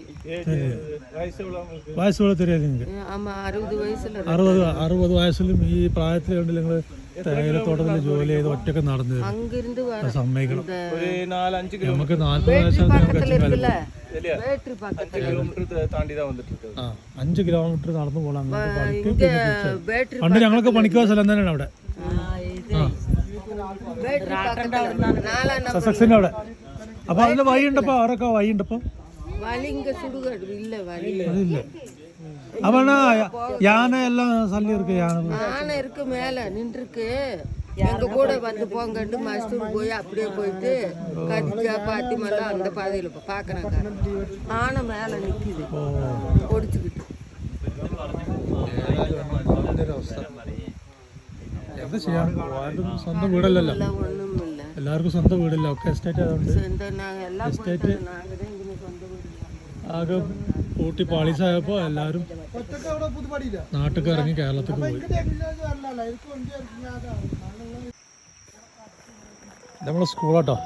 Speaker 1: വയസ്സ് എவ்வளோ தெரியாது നിങ്ങൾക്ക്?
Speaker 7: ஆமா 60 വയസ്സിൽ.
Speaker 1: 60 വയസ്സിലും ഈ പ്രായത്തിൽ കണ്ടില്ല നിങ്ങൾ തേയിലത്തോട്ടത്തിൽ ജോലി ചെയ്ത് ഒറ്റക്ക് നടന്നു
Speaker 7: அங்கிருந்து
Speaker 1: സമ്മതിക്കണം.
Speaker 6: ഒരു 4-5
Speaker 1: നമുക്ക് 40 വയസ്സാണ്
Speaker 7: பேட்டரி பக்கத்துல
Speaker 6: കിലോമീറ്റർ താണ്ടിതാ വന്നിട്ട്.
Speaker 1: 5 കിലോമീറ്റർ നടന്നു പോകണം.
Speaker 7: இங்க பேட்டரி
Speaker 1: പണ്ട് ഞങ്ങളൊക്കെ പണിക്കുവാ സ്ഥലം തന്നെയാണ് അവിടെ.
Speaker 7: பேட்டரி பக்கத்துல 4
Speaker 1: സസക്സിന്റെ അവിടെ. അപ്പൊ അതിന്റെ വഴിയുണ്ടപ്പോ അവരൊക്കെ വഴിയുണ്ടപ്പോ
Speaker 7: வலி இங்க சுடுகாடு இல்ல வலி
Speaker 1: അതില്ല. അപ്പൊ யானை எல்லாம் சல்லி இருக்கு.
Speaker 7: யானை இருக்கு மேல நின்றுருக்கு. எங்க கூட வந்து போங்கண்டு மஸ்தூர் போய் அப்படியே போயிட்டு கதிஜா பாத்திமெல்லாம் அந்த பாதையில பாக்குறாங்க. ஆனை மேல நிக்குது ஒடிச்சுக்கிட்டு.
Speaker 1: എന്താ ചെയ്യാൻ? ആരും സ്വന്തം വീടല്ലല്ലോ.
Speaker 7: ஒண்ணும் இல்ல.
Speaker 1: എല്ലാവർക്കും സ്വന്തം വീടില്ല. ഒക്കെ എസ്റ്റേറ്റ് ആയതുകൊണ്ട്
Speaker 7: நாங்க எல்லாம்
Speaker 1: എസ്റ്റേറ്റ്
Speaker 7: நாங்க தான் இங்க சொந்த வீடு.
Speaker 1: ആകെ പൂട്ടി പാളീസായപ്പോൾ എല്ലാവരും നാട്ടിൽ ഇറങ്ങി കേരളത്തിൽ പോയി. നമ്മളെ സ്കൂളാട്ടോ,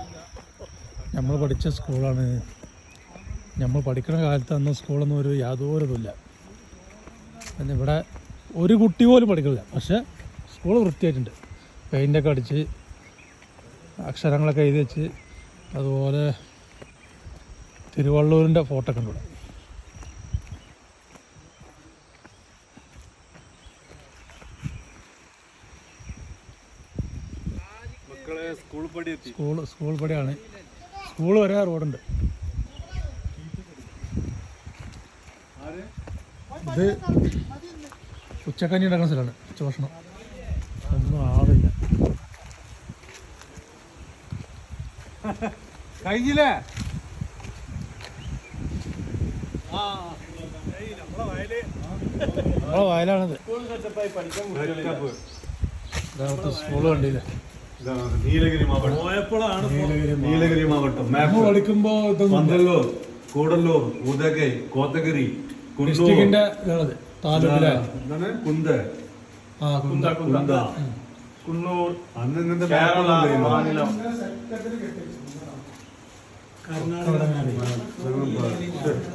Speaker 1: നമ്മൾ പഠിച്ച സ്കൂളാണ്. നമ്മൾ പഠിക്കുന്ന കാലത്ത് അന്ന് സ്കൂളൊന്നും യാതൊരു ഇതുമില്ല. പിന്നെ ഇവിടെ ഒരു കുട്ടി പോലും പഠിക്കില്ല. പക്ഷേ സ്കൂൾ വൃത്തിയായിട്ടുണ്ട്. പെയിൻ്റൊക്കെ അടിച്ച് അക്ഷരങ്ങളൊക്കെ എഴുതി വെച്ച്, അതുപോലെ തിരുവള്ളൂരിൻ്റെ ഫോട്ടോ ഒക്കെ ഉണ്ട് ഇവിടെ. സ്കൂൾ പടിയാണ്. സ്കൂൾ വരെ റോഡുണ്ട്. ഇത് ഉച്ചക്കഞ്ഞി ഉണ്ടാക്കുന്ന സ്ഥലമാണ്. ഉച്ചഭക്ഷണം ഒന്നും ആവില്ല.
Speaker 2: കഴിഞ്ഞില്ലേ?
Speaker 1: നമ്മളെ വയലാണിത്. സ്കൂൾ കണ്ടില്ലേ?
Speaker 2: നീലഗിരി മാവട്ടം. നീലഗിരി മാവട്ടം
Speaker 1: നമ്മൾ പഠിക്കുമ്പോ
Speaker 2: പന്തല്ലൂർ, കൂടല്ലൂർ, ഉദകൈ, കോത്തഗിരി,
Speaker 1: ഡിസ്ട്രിക്റ്റിന്റെ ഇതാണത്. താലൂക്കിലെ
Speaker 2: കുന്ദ, കുന്ദ, കുന്നൂർ, അന്ന്
Speaker 6: കേരള മാനിലം.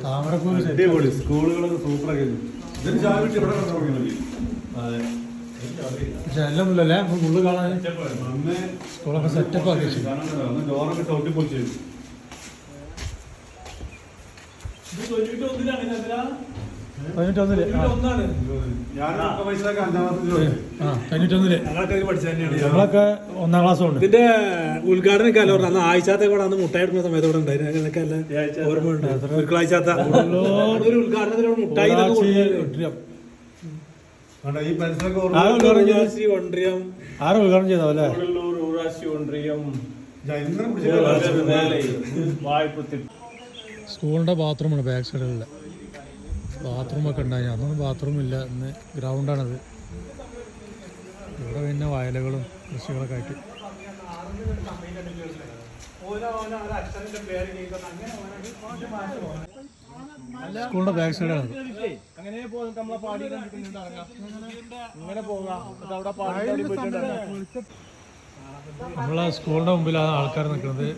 Speaker 1: താമരക്കൂര്.
Speaker 2: അടിപൊളി സ്കൂളുകളൊക്കെ സൂപ്പറാക്കി.
Speaker 1: പക്ഷെ എല്ലാം ഇല്ലല്ലേ നമ്മൾ ഉള്ളു കാണാൻ. സ്കൂളൊക്കെ സെറ്റപ്പ് ആക്കി വെച്ചു.
Speaker 2: ചോറൊക്കെ ചവിട്ടിപ്പൊളിച്ചു.
Speaker 1: തൊണ്ണൂറ്റൊന്നില്
Speaker 2: ഞാനൊക്കെ പൈസയൊക്കെ 5-ാമത്തെ ജോലി.
Speaker 1: തൊണ്ണൂറ്റൊന്നില്
Speaker 2: ഞങ്ങളൊക്കെ ഇത് പഠിച്ചു തന്നെയാണ്.
Speaker 1: നമ്മളൊക്കെ 1-ാം ക്ലാസ് കൊണ്ട്
Speaker 2: ഇതിന്റെ ഉദ്ഘാടനമൊക്കെ അല്ല അന്ന് ആഴ്ചത്തെ കൂടെ അന്ന് മുട്ടായി എടുക്കുന്ന സമയത്ത് ഇവിടെ ഉണ്ടായിരുന്നു. അങ്ങനെയൊക്കെ അല്ല ഓർമ്മയുണ്ട്. ആഴ്ചത്ത ഒരു ഉദ്ഘാടനത്തിലൂടെ മുട്ടായി ഈ പരിസരമൊക്കെ
Speaker 1: ആരോ ഉദ്ഘാടനം ചെയ്തോ അല്ലേ? സ്കൂളിൻ്റെ ബാത്റൂമാണ് ബാക്ക് സൈഡിലുള്ള ബാത്റൂമൊക്കെ ഉണ്ടായി. അന്നൊന്നും ബാത്റൂം ഇല്ല. ഇന്ന് ഗ്രൗണ്ടാണത്. ഇവിടെ പിന്നെ വയലുകളും കൃഷികളൊക്കെ ആയിട്ട് സ്കൂളിൻ്റെ ബാക്ക് സൈഡാണ്. നമ്മളെ സ്കൂളിൻ്റെ മുമ്പിലാണ് ആൾക്കാർ നിൽക്കുന്നത്.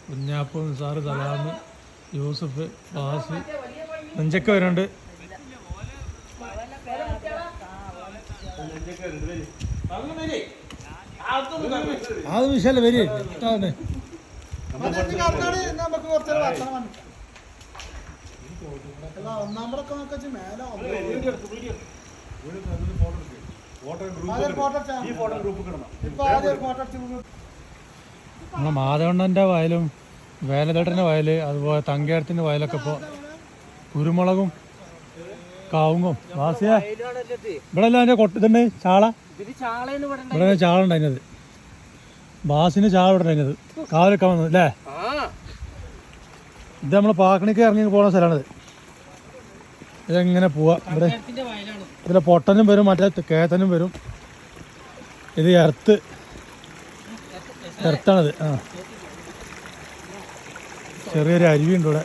Speaker 1: കുഞ്ഞാപ്പ്, നിസാറ്, സലാമ്, യൂസഫ്, ബാസി, നെഞ്ചൊക്കെ വരുന്നുണ്ട്. അത് വിഷയല്ല വരി നമ്മളെ മാധവണ്ണൻ്റെ വയലും വേലതേട്ടൻ്റെ വയല് അതുപോലെ തങ്കേടത്തിൻ്റെ വയലൊക്കെ ഇപ്പോൾ കുരുമുളകും കാവുങ്ങും. വാസിയ ഇവിടെ എല്ലാം അതിൻ്റെ ഇതുണ്ട് ചാള. ഇവിടെ ചാള ഉണ്ടായിരുന്നത്. ബാസിന് ചാള ഇവിടെ ഉണ്ടായിരുന്നത്. കാവലൊക്കെ വന്നത് അല്ലേ? ഇത് നമ്മൾ പാക്കണിക്ക് ഇറങ്ങി പോകുന്ന സ്ഥലമാണിത്. ഇതെങ്ങനെ പോവാ? ഇവിടെ ഇതിലെ പൊട്ടനും വരും, മറ്റേ കേത്തനും വരും. ഇത് എർത്താണിത്. ചെറിയൊരു അരുവിയുണ്ട് ഇവിടെ.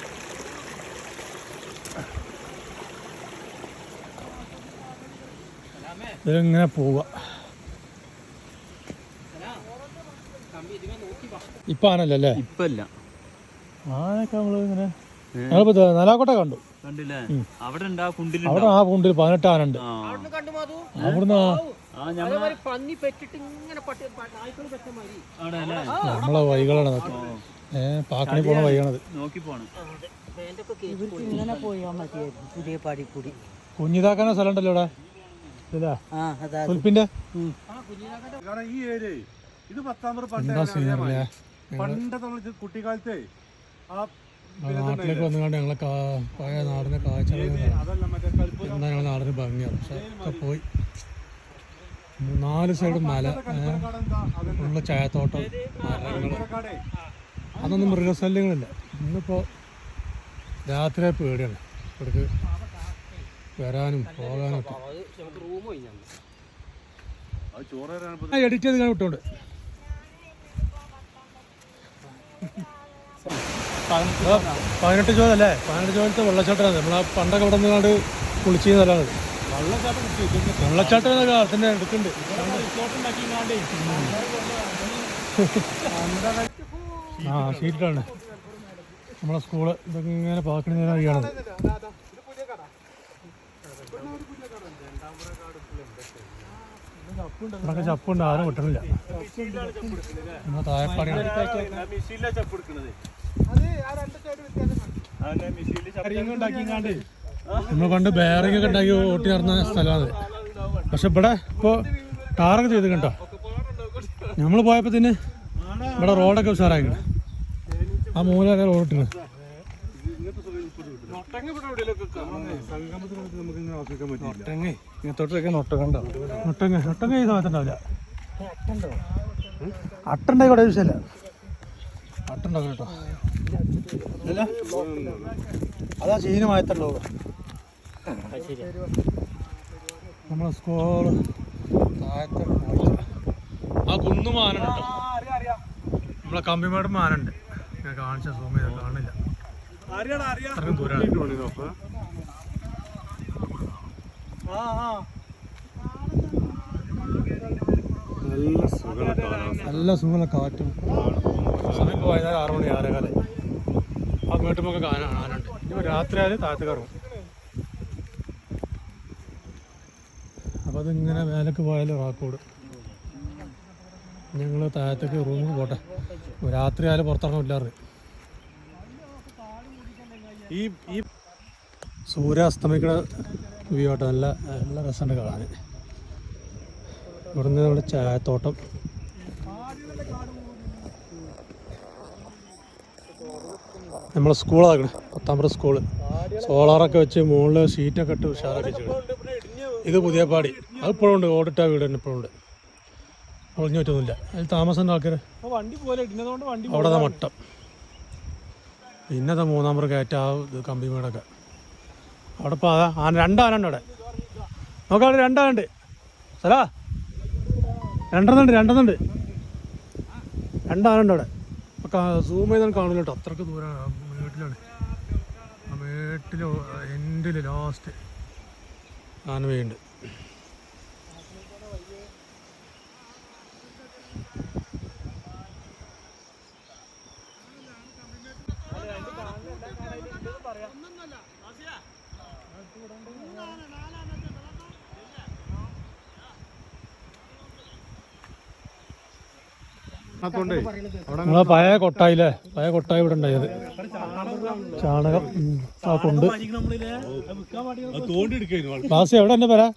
Speaker 1: ഇതിങ്ങനെ പോവുക. ഇപ്പൊ ആനല്ലേ അല്ലേ?
Speaker 8: ഇപ്പല്ല
Speaker 1: ആനൊക്കെ നമ്മള് ഇങ്ങനെ നാലാക്കോട്ടെ കണ്ടു.
Speaker 8: അവിടെ
Speaker 1: ആ കുണ്ടിൽ 18 ആനുണ്ട്. അവിടുന്ന് നമ്മളെ വഴികളാണ് അതൊക്കെ. പാക്കണി പോണ വഴിയാണത്. കുഞ്ഞിതാക്കാന സ്ഥലം ഉണ്ടല്ലോ ഇവിടെ. സുൽപ്പിന്റെ
Speaker 2: ഈ ഏരിയ ഇത് 10-ാം പണ്ടത്തെ കുട്ടിക്കാലത്തെ
Speaker 1: നാട്ടിലേക്ക് വന്നുകൊണ്ട് ഞങ്ങളെ പഴയ നാടിനെ കാഴ്ച എന്താ ഞങ്ങളെ നാടിന് ഭംഗിയാണ്. പക്ഷെ ഒക്കെ പോയി. 4 സൈഡും മല, ഉള്ള ചായത്തോട്ടം, മരങ്ങൾ. അതൊന്നും മൃഗശല്യങ്ങളില്ല. ഇന്നിപ്പോൾ രാത്രി പേടിയാണ് ഇവിടേക്ക് വരാനും പോകാനും ഒക്കെ. എഡിറ്റ് ചെയ്ത് ഇങ്ങനെ വിട്ടോണ്ട് 18 ചോദല്ലേ? 18 ചോദത്തെ വെള്ളച്ചാട്ടമാണ്. നമ്മളാ പണ്ടൊക്കെ ഇവിടെ നിന്നാണ്ട് കുളിച്ച് നല്ലതാണ്. വെള്ളച്ചാട്ടം തന്നെ എടുക്കുന്നുണ്ട്. ഷീറ്റാണ് നമ്മളെ സ്കൂള്. ഇതൊക്കെ ഇങ്ങനെ പാക്കണി നേരം അറിയാണത്. ഇവിടെയൊക്കെ ചപ്പുണ്ട്. ആരും കിട്ടണില്ല. നമ്മളെ താഴെപ്പാടിയാണ്. നമ്മൾ പണ്ട് ബെയറിംഗ് ഒക്കെ ഉണ്ടാക്കി ഓട്ടി നടന്ന സ്ഥലമാണ്. പക്ഷെ ഇവിടെ ഇപ്പോൾ ടാറൊക്കെ ചെയ്ത് കണ്ടോ. നമ്മൾ പോയപ്പോൾ തന്നെ ഇവിടെ റോഡൊക്കെ ഉഷാറായിക്കണം. ആ മൂലൊക്കെ റോഡ് ഇട്ടിരുന്നു. ഇങ്ങനത്തോട്ടൊക്കെ നൊട്ടങ്ങണ്ടോ? നൊട്ടങ്ങ ഈ സമയത്തുണ്ടാവില്ല. അട്ടുണ്ടായി ഇവിടെ വിഷയമല്ല. അട്ടുണ്ടാവും കേട്ടോ. ഇല്ല അതാ ചീനുമായത്തുള്ളൂ. നമ്മളെ സ്കൂള് താഴത്തെ ആ കുന്നു മാനുണ്ട് കേട്ടോ. നമ്മളെ കമ്പിമേട് മാനുണ്ട്. ഞാൻ കാണിച്ച സൂം ചെയ്താൽ കാണില്ല. അത്രയും ദൂരാണ്. നല്ല സുഖമുള്ള കാറ്റും. സമയം വൈകുന്നേരം 6 മണി 6:15. ആ വീട്ടുമൊക്കെ ആനുണ്ട്. ഇനി രാത്രി ആയാലും താഴത്ത് കയറും. അപ്പോൾ അതിങ്ങനെ മേലേക്ക് പോയാലും റാക്കോട്. ഞങ്ങൾ താഴത്തേക്ക് റൂമിൽ പോട്ടെ. രാത്രി ആയാലും പുറത്തിറങ്ങില്ലാറ്. സൂര്യാസ്തമിക്കുന്ന വ്യൂ ആട്ടോ. നല്ല നല്ല രസമുണ്ട് കാണാൻ. ഇവിടുന്ന് നമ്മുടെ ചായത്തോട്ടം. നമ്മളെ സ്കൂളാണ് പത്താമ്പറ സ്കൂള്. സോളാറൊക്കെ വെച്ച് മുകളിൽ ഷീറ്റൊക്കെ ഇട്ട് ഉഷാറൊക്കെ വെച്ചിട്ടുണ്ട്. ഇത് പുതിയ പാടി. അത് ഇപ്പോഴും ഉണ്ട്. ഓടിട്ട വീട് തന്നെ ഇപ്പോഴും ഉണ്ട്. ഒളിഞ്ഞു പറ്റുന്നില്ല. അതിൽ താമസം ആൾക്കാർ. അവിടെ മട്ടം. പിന്നെ മൂന്നാമ്പറ കയറ്റ ആ ഇത് കമ്പി വീടൊക്കെ. അവിടെ ഇപ്പോൾ അതാ രണ്ടാനുണ്ട് അവിടെ. നോക്കാം, അവിടെ രണ്ടാനുണ്ട്. സ്ഥലാ രണ്ടെണ്ണുണ്ട്. രണ്ടാനുണ്ട് അവിടെ. അപ്പോൾ സൂം ചെയ്താൽ കാണില്ല കേട്ടോ. അത്രയ്ക്ക് ദൂരമാണ്. വീട്ടിലാണ്. ആ വീട്ടിൽ എൻഡിൽ ലാസ്റ്റ് ആനവയുണ്ട്. നമ്മളെ പഴയ കൊട്ടായില്ലേ, പഴയ കൊട്ടായി ഇവിടെ ഉണ്ടായത്. ചാണകം ആ കൊണ്ട് ക്ലാസ് എവിടെ തന്നെ വരാ.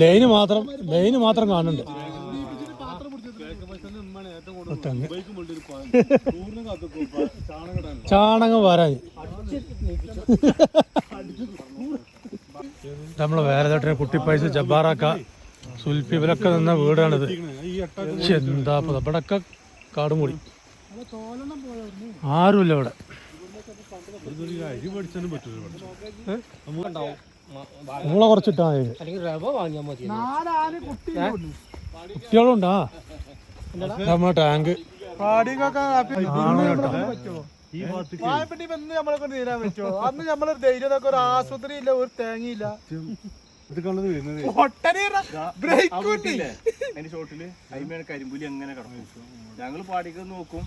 Speaker 1: ലൈന് മാത്രം കാണുന്നുണ്ട്. ചാണകം വരാൻ നമ്മളെ വേറെ കുട്ടിപ്പൈസ ജബ്ബാറാക്ക സുൽഫി ഇവരൊക്കെ നിന്ന വീടാണിത്. എന്താ ഇവിടൊക്കെ കാടും കൂടി. ആരുമില്ല ഇവിടെ. നമ്മളെ കുറച്ചിട്ടാ കുട്ടികളുണ്ടാ. നമ്മളെ ടാങ്ക്
Speaker 6: ആശുപത്രി ഇല്ല, ഒരു തേങ്ങയില്ല. കരിമ്പുലി എങ്ങനെ കിടക്കും. ഞങ്ങള് പാടിക്ക് നോക്കും.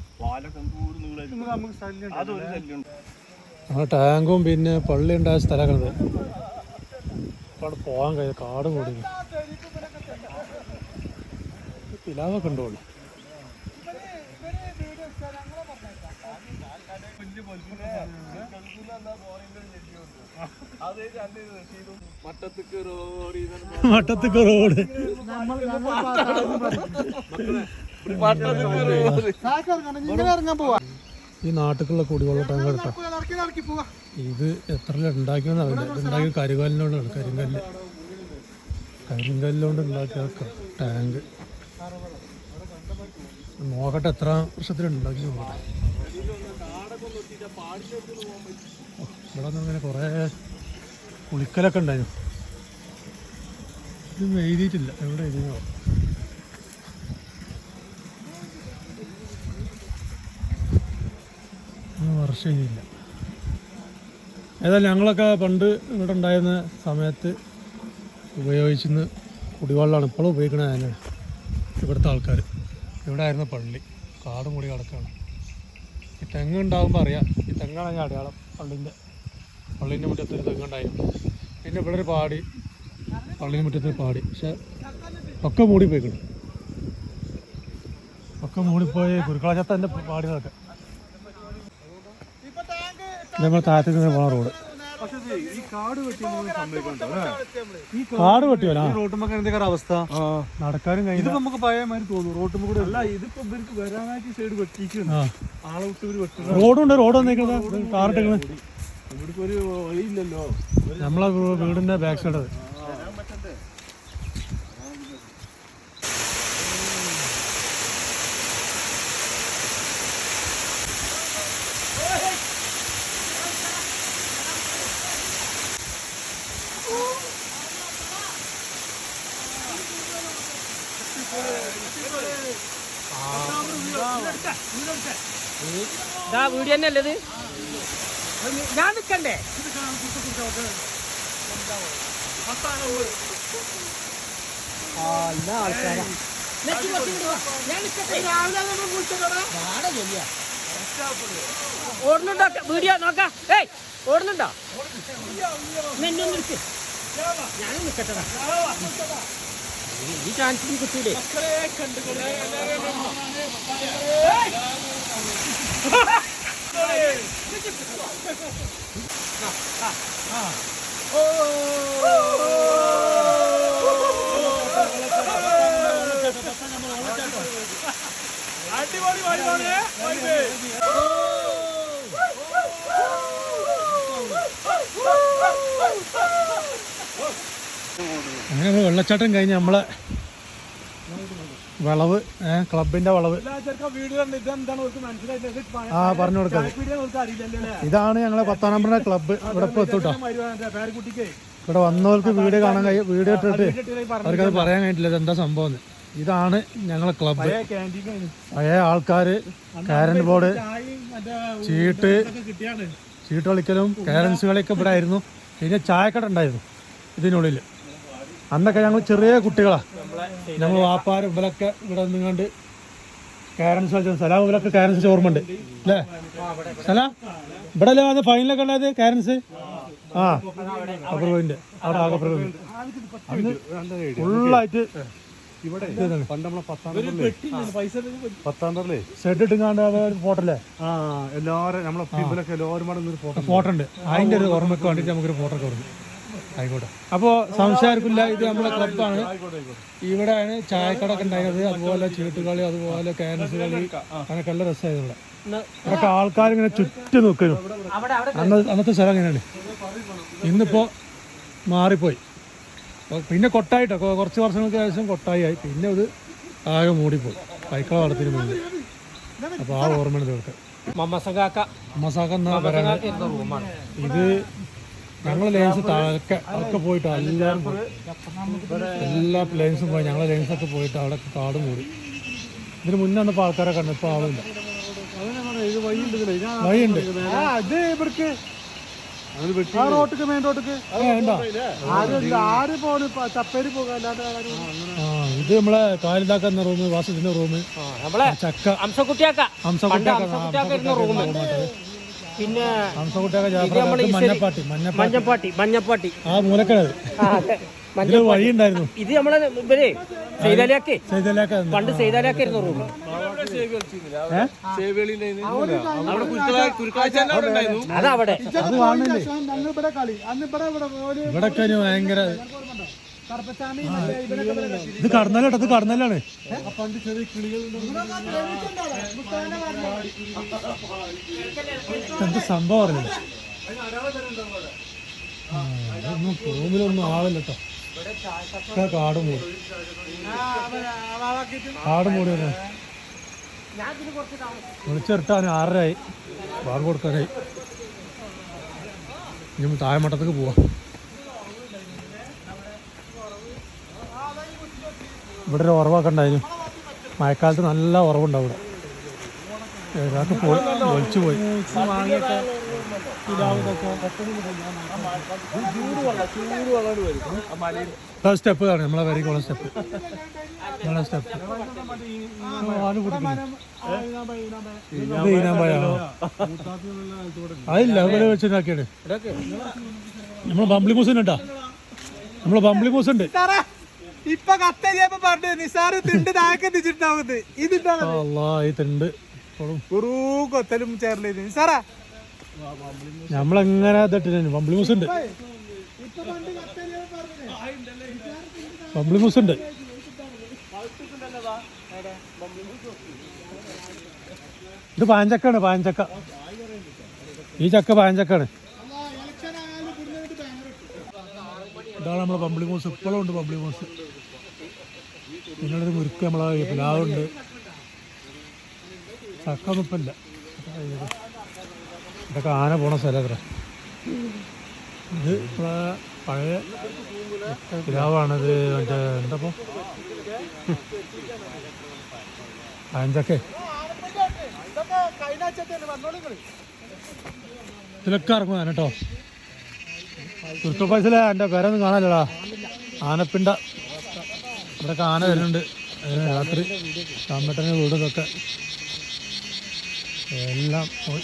Speaker 1: നമ്മളെ ടാങ്കും പിന്നെ പള്ളി ഉണ്ടായ സ്ഥലമാണത്. അവിടെ പോകാൻ കഴിയും. കാട് കൂടി പിലാവൊക്കെ ഉണ്ടോളൂ. മട്ടത്തിക്ക് റോഡ്. ഈ നാട്ടിലുള്ള കുടിവെള്ള ടാങ്ക് കേട്ടോ. ഇത് എത്ര ഉണ്ടാക്കിയെന്ന് അറിയില്ല. ഇത് ഉണ്ടാക്കിയ കരിങ്കല്ലിനോടാണ്. കരിങ്കല്ലുകൊണ്ട് ഉണ്ടാക്കിയ ടാങ്ക്. നോക്കട്ടെ എത്ര വർഷത്തിൽ ഉണ്ടാക്കി നോക്കട്ടെ. ഇവിടെ നിന്ന് ഇങ്ങനെ കുറേ കുളിക്കലൊക്കെ ഉണ്ടായിരുന്നു. ഇത് എഴുതിയിട്ടില്ല. എവിടെ എഴുതിയോ വർഷം എഴുതിയില്ല. ഏതായാലും ഞങ്ങളൊക്കെ പണ്ട് ഇവിടെ ഉണ്ടായിരുന്ന സമയത്ത് ഉപയോഗിച്ചിരുന്ന കുടിവെള്ളമാണ് ഇപ്പോഴും ഉപയോഗിക്കണത്. തന്നെയാണ് ഇവിടുത്തെ ആൾക്കാർ. ഇവിടെ ആയിരുന്നു പള്ളി. കാട് മൂടി കിടക്കുകയാണ്. ഈ തെങ്ങ് ഉണ്ടാകുമ്പോൾ അറിയാം. ഈ തെങ്ങാണ് ഞാൻ അടയാളം. പള്ളീൻ്റെ മുറ്റത്തൊരു തെങ്ങുണ്ടായിരുന്നു. പിന്നെ ഇവിടെ ഒരു പാടി, പള്ളീൻ്റെ മുറ്റത്തൊരു പാടി. പക്ഷെ ഒക്കെ മൂടിപ്പോയിക്കണം. ഒക്കെ മൂടിപ്പോയി. കുരുക്കളാച്ചത്തൻ്റെ പാടികളൊക്കെ. നമ്മൾ താഴത്തേക്ക് പോണ റോഡ്. കാട് വെട്ടിയോല
Speaker 2: റോട്ടുമ്പോ എന്തൊക്കെ അവസ്ഥ.
Speaker 1: നടക്കാനും കഴിഞ്ഞു.
Speaker 2: നമുക്ക് പഴയ മാതിരി തോന്നുന്നു. റോട്ടുമ്പോ കൂടെ അല്ല, ഇതിപ്പോ ഇവർക്ക് വരാനായിട്ട് സൈഡ് വെട്ടിക്കുന്നു. ആളെ വിട്ട്
Speaker 1: റോഡുണ്ട്. റോഡ് വന്നേക്കുന്നത് കാറിട്ടേക്കുന്നത്.
Speaker 2: ഇവിടേക്ക് ഒരു വഴിയില്ലല്ലോ.
Speaker 1: നമ്മളെ വീടിന്റെ ബാക്ക് സൈഡ് അത്.
Speaker 3: വീഡിയോ തന്നെ അല്ലത്. ഞാൻ നിക്കണ്ടേ? ആൾക്കാരാ ഓടുന്നുണ്ടോ? വീഡിയോ നോക്കാം. ഏയ് ഓടുന്നുണ്ടോ? ഞാൻ നിക്കട്ടെ. ഈ ചാൻസിന് കിട്ടൂലേ?
Speaker 1: അങ്ങനെ നമ്മൾ വെള്ളച്ചാട്ടം കഴിഞ്ഞ് നമ്മളെ വളവ് ക്ലബിന്റെ വളവ് ആ പറഞ്ഞു കൊടുക്കാം. ഇതാണ് ഞങ്ങളെ 10 നമ്പറിന്റെ ക്ലബ്ബ്. ഇവിടെ ഇപ്പൊ എത്തൂട്ടോ. ഇവിടെ വന്നവർക്ക് വീഡിയോ കാണാൻ വീഡിയോ ഇട്ടിട്ട് അവർക്കത് പറയാൻ കഴിഞ്ഞിട്ടില്ല ഇതെന്താ സംഭവം. ഇതാണ് ഞങ്ങളെ ക്ലബ്ബ്. പഴയ ആൾക്കാര് ക്യാരൻ ബോർഡ്, ചീട്ട് കളിക്കലും ക്യാരൻസ് കളിയൊക്കെ ഇവിടെ ആയിരുന്നു. പിന്നെ ചായക്കട ഉണ്ടായിരുന്നു ഇതിനുള്ളിൽ. അന്നൊക്കെ ഞങ്ങൾ ചെറിയ കുട്ടികളാണ്. ഞങ്ങൾ വാപ്പാരും ഇവരൊക്കെ ഇവിടെ നിന്നുകൊണ്ട് ക്യാരൻസ് കളിച്ച സലാം ഇവരൊക്കെ ക്യാരൻസ് ഓർമ്മയുണ്ട് അല്ലേ സലാം? ഇവിടെ അല്ലേ വന്ന് ഫൈനലൊക്കെ ഉണ്ടായത് ക്യാരൻസ്? ആ അപ്രൂവിന്റെ അവിടെ ആകപ്രൂവ് അന്ന് ഫുള്ളായിട്ട് സെറ്റ് ഇട്ടുങ്ങാണ്ട് ഫോട്ടോല്ലേ ഫോട്ടോ ഉണ്ട്. അതിന്റെ ഒരു ഓർമ്മയ്ക്ക് വേണ്ടിട്ട് നമുക്കൊരു ഫോട്ടോ ഒക്കെ കൊടുക്കും. ആയിക്കോട്ടെ. അപ്പോൾ സംശയമായിരിക്കില്ല, ഇത് നമ്മളെ ക്ലബ്ബാണ്. ഇവിടെയാണ് ചായക്കടൊക്കെ ഉണ്ടായത്. അതുപോലെ ചീട്ടുകളി, അതുപോലെ ക്യാരൻസ് കളി, അങ്ങനെയൊക്കെ നല്ല രസമായിരുന്നു. ഇവിടെ ഇവിടെയൊക്കെ ആൾക്കാരിങ്ങനെ ചുറ്റും നിൽക്കുന്നു. അന്നത്തെ സ്ഥലം എങ്ങനെയാണ്. ഇന്നിപ്പോൾ മാറിപ്പോയി. പിന്നെ കൊട്ടായിട്ടോ കുറച്ച് വർഷങ്ങൾക്ക് ശേഷം കൊട്ടായി. പിന്നെ ഇത് ആകെ മൂടിപ്പോയി സൈക്കിൾ വളത്തിന് മുന്നിൽ. അപ്പോൾ ആ ഓർമ്മയാണ് ഇതൊക്കെ. മമ്മസാക്ക എന്നാ പറയുന്നത്. ഇത് ഞങ്ങളെ ലൈൻസ് താഴൊക്കെ അതൊക്കെ പോയിട്ട് എല്ലാവരും പോയി. എല്ലാ ലൈൻസും പോയി. ഞങ്ങളെ ലൈൻസൊക്കെ പോയിട്ട് അവിടെ കാട് മൂടി. ഇതിന് മുന്നേ വന്നപ്പോൾ ആൾക്കാരെ കണ്ടു. ഇപ്പോൾ ആളില്ല. വഴിയുണ്ട്. മെയിൻ റോട്ടിക്ക് ഇത് നമ്മളെ കാലിതാക്കുന്ന റൂം, വാസത്തിന്റെ റൂം, ചക്ക
Speaker 3: പിന്നെ
Speaker 1: മഞ്ഞപ്പാട്ടി ആ മൂലക്കടത് ഇതില് വഴിയുണ്ടായിരുന്നു.
Speaker 3: ഇത് നമ്മളെ പണ്ട് സൈതാലിയാക്കായിരുന്നു റൂം. അതവിടെ
Speaker 1: അത് കാണുന്നില്ലേ. ഇവിടൊക്കെ ഭയങ്കര ഇത് കടന്നല്ലോട്ടോ. ഇത് കടന്നല്ലാണ്. എന്ത് സംഭവം അറിയില്ല. ഇതൊന്നും റൂമിലൊന്നും ആളില്ലട്ടോ. കാട് മൂടി വിളിച്ചിട്ടാണ് 6:30 ബാങ്ക് കൊടുക്കാനായി. ഇനി താഴെമട്ടത്തേക്ക് പോവാം. ഇവിടെ ഒരു ഉറവൊക്കെ ഉണ്ടായിരുന്നു. മഴക്കാലത്ത് നല്ല ഉറവുണ്ടാവും ഇവിടെ. ഏതാണ്ട് പോയി ഒളിച്ചു പോയി. സ്റ്റെപ്പ് കാണും നമ്മളെ വരിക്കുള്ള സ്റ്റെപ്പ്. നല്ല സ്റ്റെപ്പ്. അതില്ല ഇവിടെ വെച്ചുണ്ടാക്കിയാണ്. നമ്മളെ ബംബ്ലി മൂസ് ഉണ്ടാ. നമ്മളെ ബംബ്ലി മൂസ് ഉണ്ട്.
Speaker 8: ഇപ്പൊ കത്തരിയപ്പോ പറഞ്ഞു നിസാറ് തിണ്ട് താഴെ തിരിച്ചിട്ടുണ്ടാവുന്നത്.
Speaker 1: ഈ തിണ്ട്
Speaker 8: കൊത്തലും ചേർന്നത് നിസാറാ.
Speaker 1: നമ്മളെങ്ങനെ ഇതിട്ടില്ല. ബംബ്ലി മൂസ് ഉണ്ട്. ബംബ്ലി മൂസ് ഉണ്ട്. ഇത് പാഞ്ചക്കാണ്. പാഞ്ചക്ക. ഈ ചക്ക പാഞ്ചക്കാണ്. ഇതാണ് നമ്മളെ ബംബ്ലി മൂസ്. ഇപ്പോഴും ഉണ്ട് ബംബ്ലി മൂസ്. പിന്നീട് മുറുക്ക് നമ്മളെ പ്ലാവുണ്ട്. ചക്ക ഒന്നും ഇപ്പം ഇല്ല. ഇതൊക്കെ ആന പോണ സ്ഥലം അത്ര. ഇത് പഴയ പ്ലാവാണിത്. മറ്റേ എന്താപ്പോ പാഞ്ചക്കെ. ഇതിലൊക്കെ ഇറങ്ങും ആന കേട്ടോ. തുർക്ക പൈസയിലെ എൻ്റെ പേരൊന്നും കാണാനില്ലടാ. ആനപ്പിണ്ട. ഇവിടെയൊക്കെ ആന വരുന്നുണ്ട് രാത്രി. ചാമ്പട്ടൻ്റെ വീടുകളൊക്കെ എല്ലാം പോയി.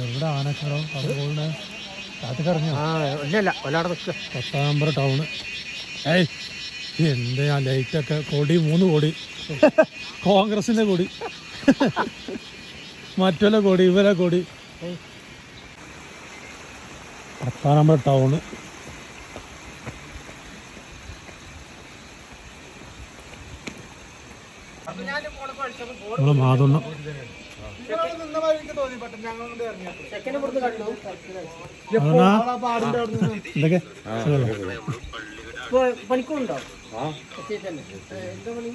Speaker 1: എവിടെ ആനക്കടോ അത് പോകുന്നത്. കാട്ടിക്കിറങ്ങിയോ? 10 നമ്പർ ടൗണ്. ഏയ് എന്താ ലൈറ്റൊക്കെ. കൊടി 3 കൊടി. കോൺഗ്രസിന്റെ കൊടി, മറ്റുള്ള കൊടി, ഇവരെ കൊടി. 10 നമ്പർ ടൗണ്.
Speaker 3: ഞാൻ
Speaker 1: നമ്മളെ മാതൊന്നും
Speaker 3: ചെക്കനെ പുറത്ത് കണ്ടു
Speaker 1: എന്തൊക്കെ
Speaker 3: ഇപ്പൊ പണിക്കുണ്ടോ? എന്താ പണി?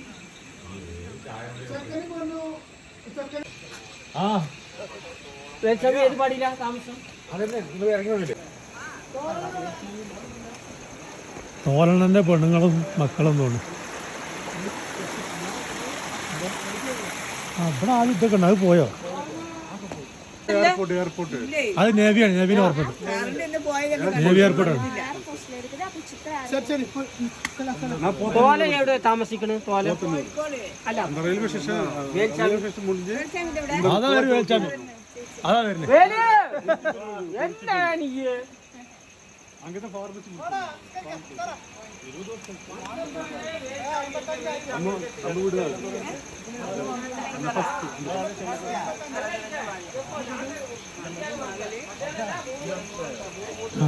Speaker 3: ഏത് പാടില്ല താമസം?
Speaker 1: തോരണന്റെ പെണ്ണുങ്ങളും മക്കളും തോന്നുന്നു. ഇവിടെ ആദ്യം ഇതൊക്കെ ഉണ്ട്, അത് പോയോ? അത് നേവിയാണ്, നേവിന് ഓർമ്മ നേവി എയർപോർട്ടാണ്.
Speaker 3: തോല എവിടെ താമസിക്കണ? തോല അല്ല
Speaker 2: റെയിൽവേ സ്റ്റേഷൻ
Speaker 1: അതാ വേൽച്ചാമി, അതാ വരുന്നത്.
Speaker 3: എന്താ നീ
Speaker 2: അങ്ങനത്തെ ഫാർമസി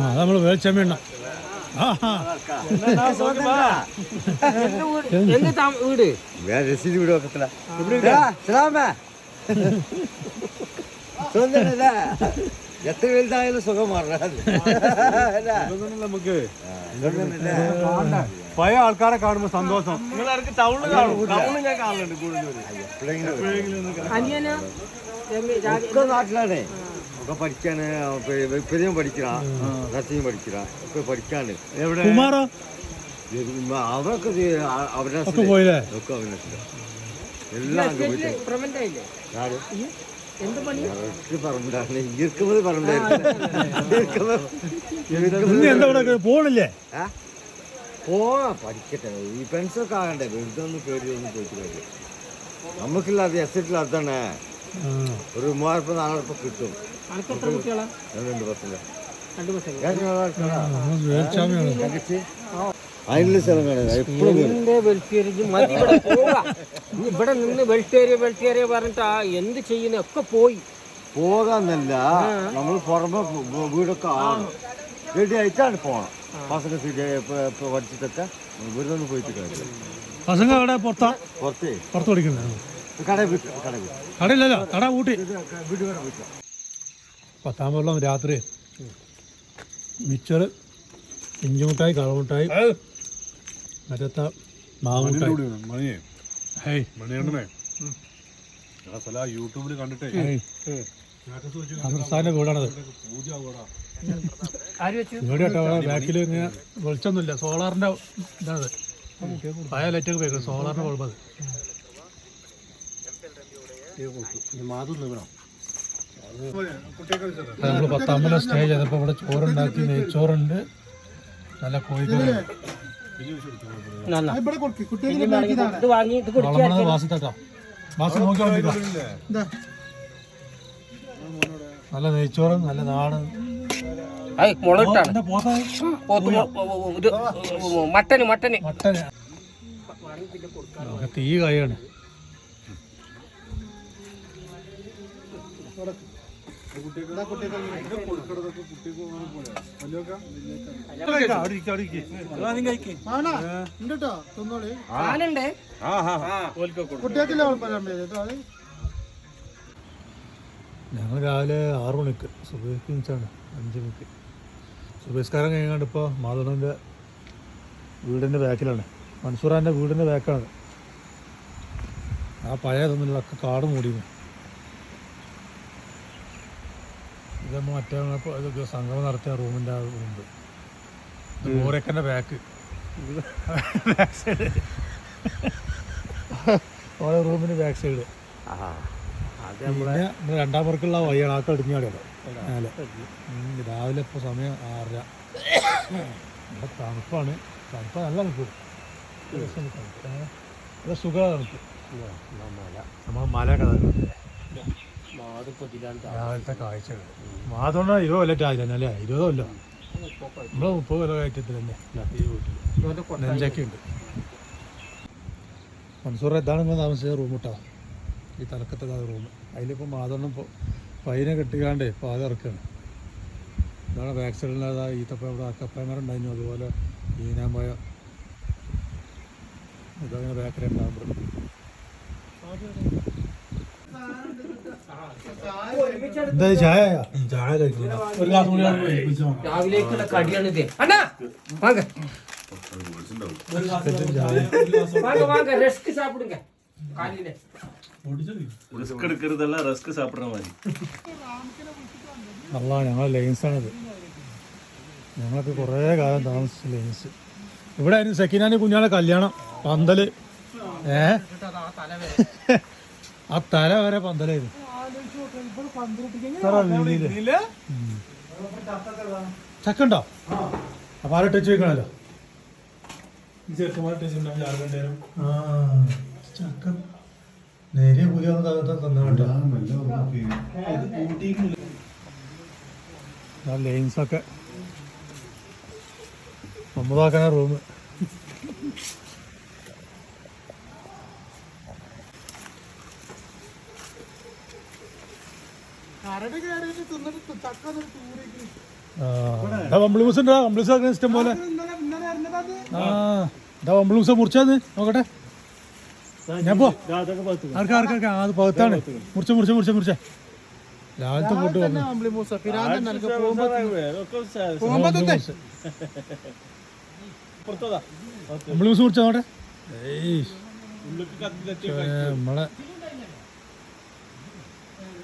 Speaker 1: അത് നമ്മള് വേൽച്ചാമി എണ്ണ.
Speaker 3: വീട്
Speaker 9: രസീത് വീട് വെക്കത്തില്ല എത്ര വലുതായാലും സുഖം മാറാതെ
Speaker 2: നമുക്ക് പഴയ ആൾക്കാരെ കാണുമ്പോ സന്തോഷം.
Speaker 6: ടൗണിൽ കാണും, ടൗണിൽ ഞാൻ കാണുന്നുണ്ട് കൂടുതൽ.
Speaker 3: അനിയനാ
Speaker 9: ഒക്കെ നാട്ടിലാണ്, ഒക്കെ പഠിക്കാണ്. ഇപ്പഴും പഠിക്കണം, നഴ്സിംഗ് പഠിക്കണം, ഒക്കെ പഠിക്കാണ്ട്.
Speaker 1: കുമാറോ
Speaker 9: അവരൊക്കെ
Speaker 1: ഒക്കെ പോയില്ലേ?
Speaker 9: ഒക്കെ അഭിനയിച്ചില്ല എല്ലാം
Speaker 3: പ്രമന്റായില്ലേ? എന്ത് പണി?
Speaker 9: പറമ്പിലാണ് ഇരിക്കുന്നത്, പറമ്പിലായിരുന്നു.
Speaker 1: എന്താ പോണില്ലേ?
Speaker 9: പോവാ, പഠിക്കട്ടെ. ഈ പെൻഷനൊക്കെ ആകണ്ടേ, വെറുതെ ഒന്നും പേടിയൊന്നും പോയിട്ട് കാര്യം. നമുക്കില്ലാതെ എസ്റ്റേറ്റിൽ തന്നെ ഒരു 3000-4000 കിട്ടും.
Speaker 3: എത്ര കുട്ടികളാ?
Speaker 9: 2 ബസ്സില്ല.
Speaker 3: 2 ബസ്.
Speaker 9: അതിനുള്ള സ്ഥലം കാണുക എപ്പോഴും
Speaker 3: വെൽഫെയർ മതി. ഇവിടെ പോവാ, ഇവിടെ നിന്ന് വെൽഫെയർ പറഞ്ഞിട്ട് എന്ത് ചെയ്യുന്ന ഒക്കെ
Speaker 9: പോകാന്നല്ല, നമ്മൾ പുറമെ വീടൊക്കെ ആകണം, റെഡി ആയിട്ടാണ് പോകണം. പസങ്ങ പഠിച്ചിട്ടൊക്കെ വെറുതെ ഒന്നും പോയിട്ട് കാര്യം.
Speaker 1: പസങ്ങ അവിടെ പുറത്ത് പഠിക്കുന്നത് കടയില്ലല്ലോ, കട കൂട്ടി. 10-ാം വെള്ളം രാത്രി മിച്ചർ, ഇഞ്ചുമുട്ടായി, കളമുട്ടായി, മറ്റത്ത മാവുമുട്ടായി.
Speaker 2: മണിയണ്ണനെ യൂട്യൂബിൽ കണ്ടിട്ടേ
Speaker 1: അമൃത്സാറിന്റെ വീടാണത്. ഇവിടെ ബാക്കിൽ ഇങ്ങനെ വെളിച്ചൊന്നുമില്ല, സോളാറിന്റെ ഇതാണത്. പഴയ ലൈറ്റൊക്കെ ഉപയോഗിക്കുന്നത്, സോളാറിന്റെ കുഴപ്പത്. നമ്മൾ 10-ാം വെള്ളം സ്റ്റേ ചെയ്തപ്പോൾ ഇവിടെ ചോറുണ്ടാക്കി, നെയ്ച്ചോറുണ്ട്, നല്ല കോഴിക്കറി. നല്ല നെയ്ച്ചോറും നല്ല നാട്
Speaker 3: മട്ടന്
Speaker 1: മട്ടന് തീ കായാണ്. ഞങ്ങൾ രാവിലെ 6 മണിക്ക് സുബഹിച്ചാണ്, 5 മണിക്ക് സുബഹിസ്കാരം കഴിഞ്ഞാണ്ട് ഇപ്പോൾ മാധവൻ്റെ വീടിൻ്റെ ബാക്കിലാണ്, മൻസൂറാൻ്റെ വീടിൻ്റെ ബാക്കാണ്. ആ പഴയതൊന്നുമില്ല, ഒക്കെ കാട് മൂടിയിരുന്നു. ഇത് മറ്റേ ഇതൊക്കെ സംഗമം നടത്തിയ റൂമിൻ്റെ റൂമുണ്ട്, ഓരക്കൻ്റെ ബാക്ക് സൈഡ്, ഓരോ റൂമിൻ്റെ ബാക്ക് സൈഡ്. പിന്നെ നമ്മൾ 2-ാം പേർക്കുള്ള വഴിയാണ്, ആക്കെ ഇടിഞ്ഞാടിയല്ലോ മേലെ. രാവിലെ ഇപ്പോൾ സമയം 6:30. ഇവിടെ തണുപ്പാണ്, തണുപ്പ് നല്ല തണുപ്പ്, നല്ല സുഖമാണ് തണുപ്പ്. നമ്മൾ മല കഥ രാവിലത്തെ കാഴ്ചകൾ. മാതോണ്ട 20 കൊല്ലറ്റായില്ല അല്ലേ? 20 കൊല്ലം. നമ്മൾ 30 കൊല്ലം കയറ്റത്തിൽ തന്നെ ഈ വീട്ടിൽ നെഞ്ചൊക്കെ ഉണ്ട്. മൻസൂർ ഇതാണ് നിങ്ങൾ താമസിച്ച റൂം കിട്ടാ, ഈ തലക്കത്തെ റൂം. അതിലിപ്പോൾ മാതോണ്ണം പൈനെ കെട്ടിക്കാണ്ട് പാത ഇറക്കുകയാണ്. ഇതാണ് ബാക്ക് സൈഡിൽ ഈത്തപ്പഴം, ഇവിടെ കപ്പമരം അതുപോലെ ഈനാമ്പഴം, ഇതങ്ങനെ ബാക്കിൽ ഉണ്ടാകുമ്പോൾ എന്താ ചായ ചായ കഴിക്കില്ല ഒരു ഗ്ലാസ് കൂടി
Speaker 3: രാവിലേക്കുള്ള കടിയാണിത്. അണ്ണാ വാങ്ങ വാങ്ങ വാങ്ങ റസ്ക് സാപ്പിടുങ്ക കാലിലെ
Speaker 6: റിസ്ക് എടുക്കരുതല്ല റിസ്ക് സാപ്പിടണ മതി.
Speaker 1: അല്ല ഞങ്ങളെ ലൈൻസാണിത്. ഞങ്ങളൊക്കെ കുറേ കാലം താമസിച്ച ലൈൻസ്. ഇവിടെ ആയിരുന്നു സെക്കിനാനി കുഞ്ഞാളെ കല്യാണം പന്തല്. ആ തല വരെ പന്തലായിരുന്നു. ചക്ക ഉണ്ടോ? അപ്പൊ ആരെ ടച്ച് വെക്കണല്ലോ. ചക്ക നേരിയ പുലിയൊന്നും തന്നോട്ടോ. ലൈൻസൊക്കെ നമ്മതാക്കാന റൂം. ബംബിൾസ് ഉണ്ടോ? ബംബിൾസ് ഇഷ്ടം പോലെ. ബംബിൾസ് മുറിച്ചാന്ന് നോക്കട്ടെ. ഞാൻ പോ ആർക്കാ അത് പകത്താണ്. മുറിച്ച രാവിലത്തെ ഫുഡ് വന്നു. ബംബിൾസ് മുറിച്ച നോട്ടെ.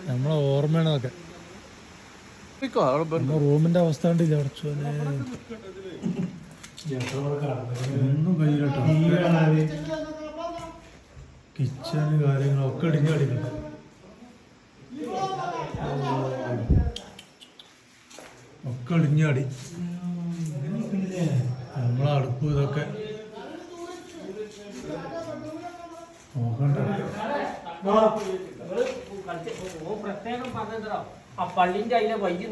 Speaker 1: നമ്മളെ ഓർമ്മയാണ് അതൊക്കെ. റൂമിന്റെ അവസ്ഥ കണ്ടില്ല. ഒന്നും കഴിയില്ലട്ടോ. കിച്ചണ് കാര്യങ്ങളൊക്കെ ഇടിഞ്ഞടിക്കണം. ഒക്കെ ഇടിഞ്ഞാടി. നമ്മളെ അടുപ്പ് ഇതൊക്കെ നോക്കണ്ട.
Speaker 3: പ്രത്യേകം പറഞ്ഞോ ആ പള്ളിന്റെ അതിലെ വൈകി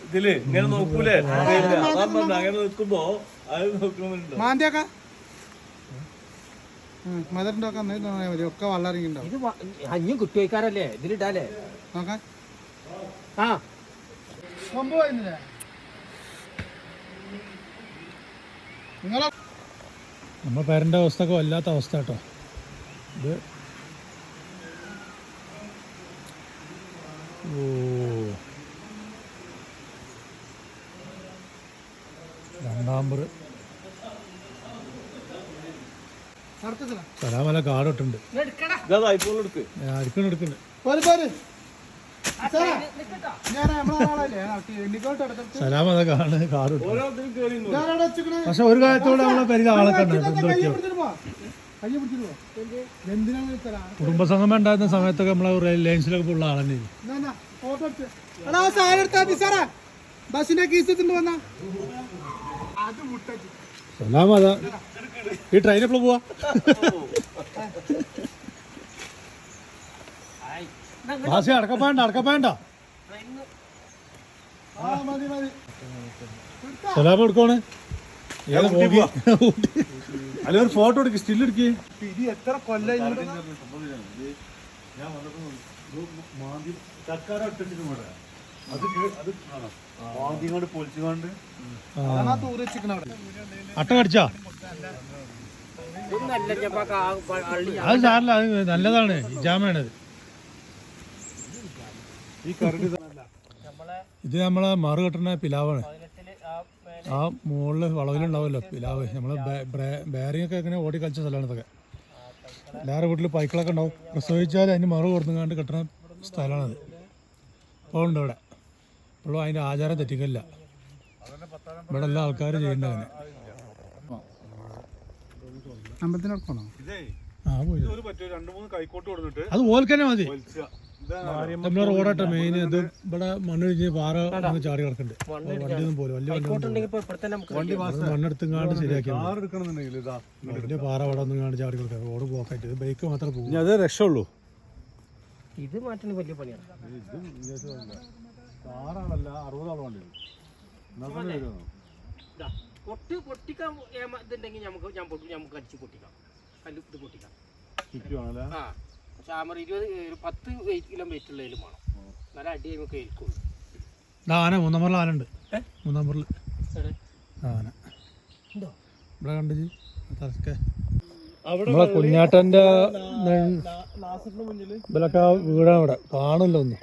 Speaker 6: ഇതില് ഇങ്ങനെ നോക്കൂലേ? അങ്ങനെ നിൽക്കുമ്പോ അത് നോക്കണമെന്നുണ്ടോ?
Speaker 8: മാന്തിയൊക്കെ മദറിന്റെ ഒക്കെ മതി. ഒക്കെ വള്ളറിങ്ങിണ്ടാവും.
Speaker 3: ഇത് അഞ്ഞും കുട്ടിവയ്ക്കാരല്ലേ ഇതിലിട്ടാലേ
Speaker 8: നോക്കാൻ.
Speaker 3: ആ
Speaker 8: നിങ്ങളെ
Speaker 1: നമ്മുടെ പേരൻ്റെ അവസ്ഥ ഒക്കെ വല്ലാത്ത അവസ്ഥ കേട്ടോ. ഇത് രണ്ടാമ്പർ സലാമല കാടിട്ടുണ്ട്. എടുക്കുന്നുണ്ട്. സലാം അതൊക്കെയാണ് കാട്. പക്ഷെ ഒരു കാര്യത്തോടെ നമ്മളെ പരിധി ആളൊക്കെ കുടുംബസംഗമം ഉണ്ടായിരുന്ന സമയത്തൊക്കെ നമ്മളെ ലൈൻസിലൊക്കെ ഉള്ള ആളന്നെ. സലാം അതാ ഈ ട്രെയിൻ എപ്പോഴും പോവാ? ബാസി അടക്കപ്പാണ്ട സലാം എടുക്കോണ്. അല്ല ഒരു ഫോട്ടോ എടുക്ക, സ്റ്റിൽ എടുക്കേ.
Speaker 8: എത്ര കൊല്ലായി
Speaker 1: അട്ട കടിച്ചാ? അത് സാറില്ല, അത് നല്ലതാണ്. ഇജാമാണത്. ഇത് നമ്മളെ മറു കെട്ടുന്ന പിലാവാണ്. ആ മുകളിൽ വളവിലുണ്ടാവുമല്ലോ പിലാവ്. നമ്മളെ ബെയറിംഗ് ഒക്കെ ഇങ്ങനെ ഓടി കളിച്ച സ്ഥലമാണ് ഇതൊക്കെ. എല്ലാവരുടെ വീട്ടിൽ പൈക്കളൊക്കെ ഉണ്ടാവും. പ്രസവിച്ചാൽ അതിന് മറു കൊടുത്തുകൊണ്ട് കെട്ടുന്ന സ്ഥലമാണത്. ഇപ്പോൾ ഉണ്ട് ഇവിടെ. ഇപ്പോഴും അതിൻ്റെ ആചാരം തെറ്റിക്കില്ല. ഇവിടെ എല്ലാ ആൾക്കാരും ചെയ്യേണ്ട അങ്ങനെ.
Speaker 8: അമ്പലത്തിനടുക്കണോ?
Speaker 1: അത് ഓൽക്കന്നെ മതി. നമ്മളെ റോഡാട്ടോ മെയിൻ. ഇത് ഇവിടെ മണ്ണിടിഞ്ഞ് പാറ ചാടി കിടക്കുന്നുണ്ട്. വണ്ടിയൊന്നും പോലും വലിയ വണ്ടി മണ്ണെടുത്തുങ്ങാണ്ട് ശരിയാക്കിയാൽ വലിയ പാറ അവിടെ ഒന്നും ചാടി കിടക്കുക. റോഡ് ബ്ലോക്കായിട്ട് ഇത് ബൈക്ക് മാത്രമേ പോകും. അതേ രക്ഷയുള്ളൂ.
Speaker 3: ഇത് മാറ്റുന്ന വലിയ പണിയാണ്.
Speaker 2: 6 ആളല്ല 60 ആൾ വേണ്ടി
Speaker 3: പൊട്ടിക്കാൻ ഇതുണ്ടെങ്കിൽ നമുക്ക് അടിച്ച് പൊട്ടിക്കാം. കല്ല് ഇത് പൊട്ടിക്കാം. ആ പക്ഷെ ആമർ 10 കിലോ വെയിറ്റ് ഉള്ളതിലും വേണം. നല്ല അടി നമുക്ക് ഏൽക്കുള്ളൂ.
Speaker 1: ആന 3 നമ്പറിൽ ആന ഉണ്ട്. 3 നമ്പറിൽ ആന ഇവിടെ കണ്ടിച്ച് തലക്കെ നമ്മളെ കുഞ്ഞാട്ടന്റെ
Speaker 6: ലാസ്റ്ററിന് മുന്നില്
Speaker 1: ഇതിലൊക്കെ വീടാണ് ഇവിടെ കാണില്ല ഒന്നും.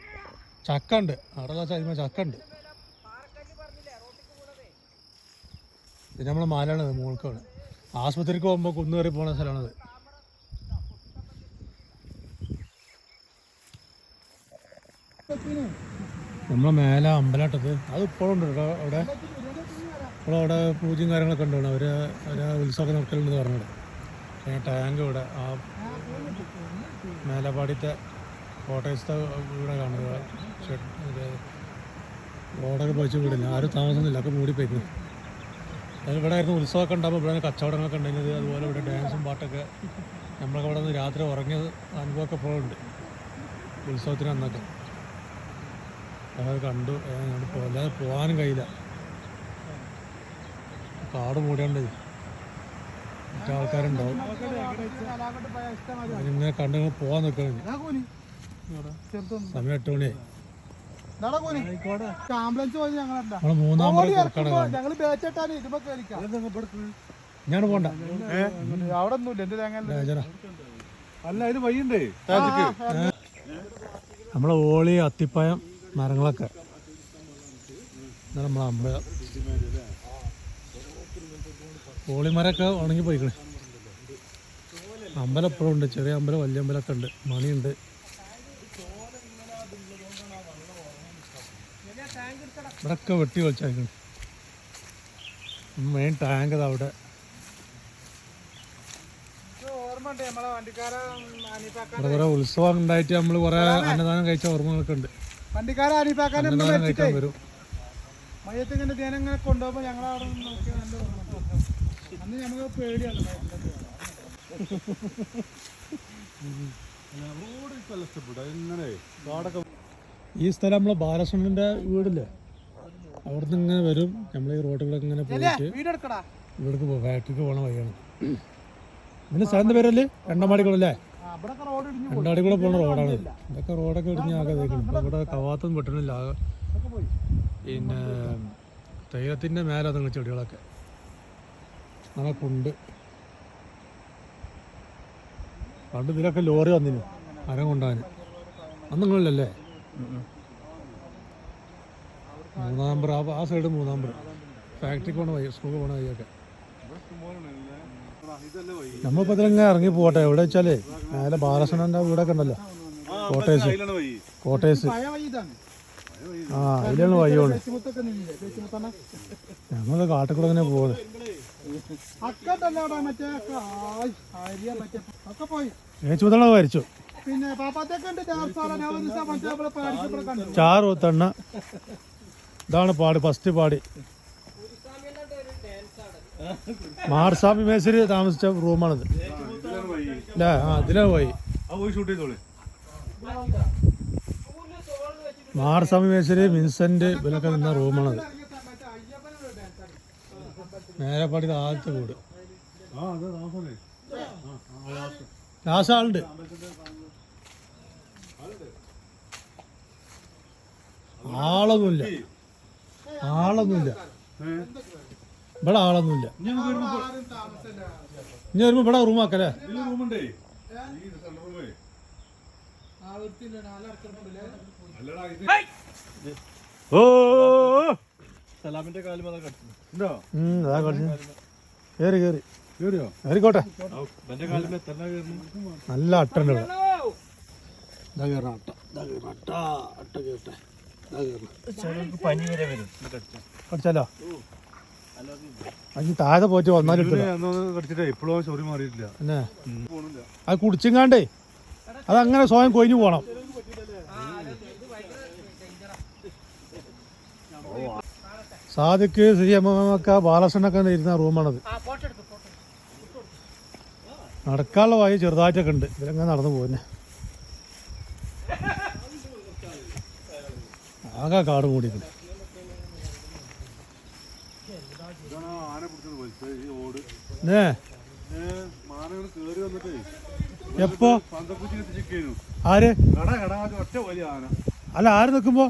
Speaker 1: ചക്ക ഉണ്ട് അവിടെ ചക്ക ഉണ്ട്. പിന്നെ നമ്മളെ മലയാണത് മോൾക്കാണ്. ആശുപത്രിക്ക് പോകുമ്പോൾ കുന്നു കയറി പോണ സ്ഥലമാണത്. നമ്മളെ മേലെ അമ്പലാട്ടത് അത് ഇപ്പോഴും ഉണ്ട് കേട്ടോ. അവിടെ ഇപ്പോഴവിടെ പൂജയും കാര്യങ്ങളൊക്കെ ഉണ്ട്. അവർ ഉത്സവമൊക്കെ നടക്കലുണ്ടെന്ന് പറഞ്ഞത്. പിന്നെ ടാങ്ക് ഇവിടെ ആ മേലപ്പാടിത്തെ കോട്ടയത്തെ വീടെ കാണുക. റോഡൊക്കെ പൊളിച്ച് വീടില്ല, ആരും താമസമൊന്നുമില്ല, ഒക്കെ മൂടിപ്പോയിരുന്നു. അത് ഇവിടെ ആയിരുന്നു ഉത്സവമൊക്കെ ഉണ്ടാകുമ്പോൾ ഇവിടെ കച്ചവടങ്ങളൊക്കെ ഉണ്ടായിരുന്നത്. അതുപോലെ ഇവിടെ ഡാൻസും പാട്ടൊക്കെ നമ്മളൊക്കെ ഇവിടെ നിന്ന് രാത്രി ഉറങ്ങിയ അനുഭവമൊക്കെ ഇപ്പോഴുണ്ട് ഉത്സവത്തിന് അന്നൊക്കെ. അത് കണ്ടു. അല്ലാതെ പോകാനും കഴിയില്ല, കാട് മൂടിയാണ്ട് മറ്റേ ആൾക്കാരുണ്ടാവും. ഇങ്ങനെ കണ്ട് പോകാൻ നിൽക്കണം. സമയം 8 മണിയായി.
Speaker 8: ആംബുലൻസ് പോയി ഞങ്ങളുണ്ടാ
Speaker 1: നമ്മള് 3-ാം മുറി കൊടുക്കണം.
Speaker 8: ഞങ്ങള് ബേച്ചിട്ടാണ് ഇതുമ്പോ കേൾക്കാം.
Speaker 1: ഞാൻ പോണ്ട
Speaker 8: അവിടെ ഒന്നുമില്ല. എന്ത് തേങ്ങ
Speaker 2: അല്ല ഇത് വയ്യണ്ടേ
Speaker 1: നമ്മളെ ഓളി അത്തിപ്പായം മരങ്ങളൊക്കെ നമ്മളെ അമ്പലം. ഓളിമരമൊക്കെ ഉണങ്ങി പോയിക്കണേ. അമ്പലം എപ്പോഴും ഉണ്ട്, ചെറിയ അമ്പലം വലിയ അമ്പലമൊക്കെ ഉണ്ട്, മണിയുണ്ട്. ഇവിടെയൊക്കെ വെട്ടി വലിച്ചേക്കണം. മെയിൻ ടാങ്ക് അവിടെ. ഇവിടെ കുറെ ഉത്സവം ഉണ്ടായിട്ട് നമ്മൾ കുറെ അന്നദാനം കഴിച്ച ഓർമ്മകളൊക്കെ ഉണ്ട്.
Speaker 8: വണ്ടിക്കാരെ അനിപ്പാക്കാൻ
Speaker 1: അന്നദാനം കഴിക്കാൻ വരും.
Speaker 8: മയത്തിങ്ങനെ ജനങ്ങനെ കൊണ്ടുപോകുമ്പോ ഞങ്ങളവിടെ നോക്കി നല്ല അന്ന് ഞമ്മക്ക് പേടിയാണ്.
Speaker 1: ഈ സ്ഥലം നമ്മളെ ബാലകൃഷ്ണന്റെ വീടില്ലേ, അവിടുന്ന് ഇങ്ങനെ വരും. നമ്മൾ ഈ റോഡുകളൊക്കെ ഇങ്ങനെ പോയിട്ട്
Speaker 8: വീടെടുക്കടാ.
Speaker 1: ഇവിടേക്ക് പോകും. ഫാക്ടറിക്ക് പോകണ വഴിയാണ്. പിന്നെ സ്ഥലത്തിന്റെ പേരല്ലേ രണ്ടമാടിക്കുളല്ലേ? രണ്ടാടിക്കുളം പോകുന്ന റോഡാണ്. ഇതൊക്കെ റോഡൊക്കെ ഇടിഞ്ഞ് ആകെ തേക്കണം. ഇപ്പം ഇവിടെ കവാത്തൊന്നും പെട്ടണില്ല. ആകെ പിന്നെ തൈലത്തിൻ്റെ മേലെ നിങ്ങൾ ചെടികളൊക്കെ നമുക്കുണ്ട്. പണ്ട് ഇതിലൊക്കെ ലോറി വന്നിന് മരം കൊണ്ടുപോകാൻ. അന്ന് നിങ്ങളില്ലല്ലേ? 3 നമ്പർ ആ സൈഡ് 3 നമ്പർ ഫാക്ടറിക്ക് പോകണ വഴി, സ്കൂളിൽ പോകണ വഴിയൊക്കെ. നമ്മളിപ്പോൾ ഇതിലിങ്ങനെ ഇറങ്ങി പോട്ടെ. എവിടെ വെച്ചാലേ മേലെ ബാലകൃഷ്ണൻ്റെ വീടൊക്കെ ഉണ്ടല്ലോ, കോട്ടേഴ്സ്. ആ അതിലാണ് വഴിയോട്. ഞങ്ങൾ കാട്ടിക്കൂടെ ഇങ്ങനെ പോകുന്നത്. ഏച്ചുമുത്തണ വരച്ചു. ചാറ് തണ്ണ. ഇതാണ് പാടി, ഫസ്റ്റ് പാടി. മാർസ്വാമി മേശ്വരി താമസിച്ച റൂമാണിത് അല്ലേ? ആ ഇതിലാണ് പോയി. മാർസ്വാമി മേശ്വരി, വിൻസെന്റ് ഇവരൊക്കെ നിന്ന റൂമാണത്. നേരെപ്പാടി ആദ്യത്തെ വീട്. ലാസ്റ്റ് ആളുണ്ട്. ആളൊന്നുമില്ല, ആളൊന്നുമില്ല ഇവിടെ, ആളൊന്നുമില്ല. ഇനി വരുമ്പോ ഇവിടെ റൂമാക്കല്ലേ? ഓ
Speaker 6: സലാമിന്റെ കാലും അതാ കടിച്ചു.
Speaker 1: അതാ കളിച്ചു. കേറി കേറി കേറിക്കോട്ടെ. നല്ല അട്ടുണ്ട് ഇവിടെ. ഇതാ കയറ അട്ട, ഇതാ കയറ അട്ട, അട്ട കേട്ടെ.
Speaker 6: പനി വരെ വരും
Speaker 1: കടിച്ചാലോ? അതിന് താഴെ പോയിട്ട് വന്നാലും
Speaker 2: കടിച്ചിട്ടേ ഇപ്പോഴും ചൊറി മാറിയിട്ടില്ല.
Speaker 1: പിന്നെ അത് കുടിച്ചിങ്ങാണ്ടേ അതങ്ങനെ സ്വയം കൊയിഞ്ഞു പോണം. സാദിക്ക് ശ്രീ അമ്മമ്മക്ക ബാലകൃഷ്ണനൊക്കെ ഇരുന്ന റൂമാണത്. നടക്കാനുള്ള വഴി ചെറുതായിട്ടൊക്കെ ഉണ്ട്. ഇതിലങ്ങനെ നടന്നു പോകുന്നെ. ആകെ കാട് മൂടിയിട്ടുണ്ട്. എപ്പോ ആര് അല്ല ആര് നിൽക്കുമ്പോ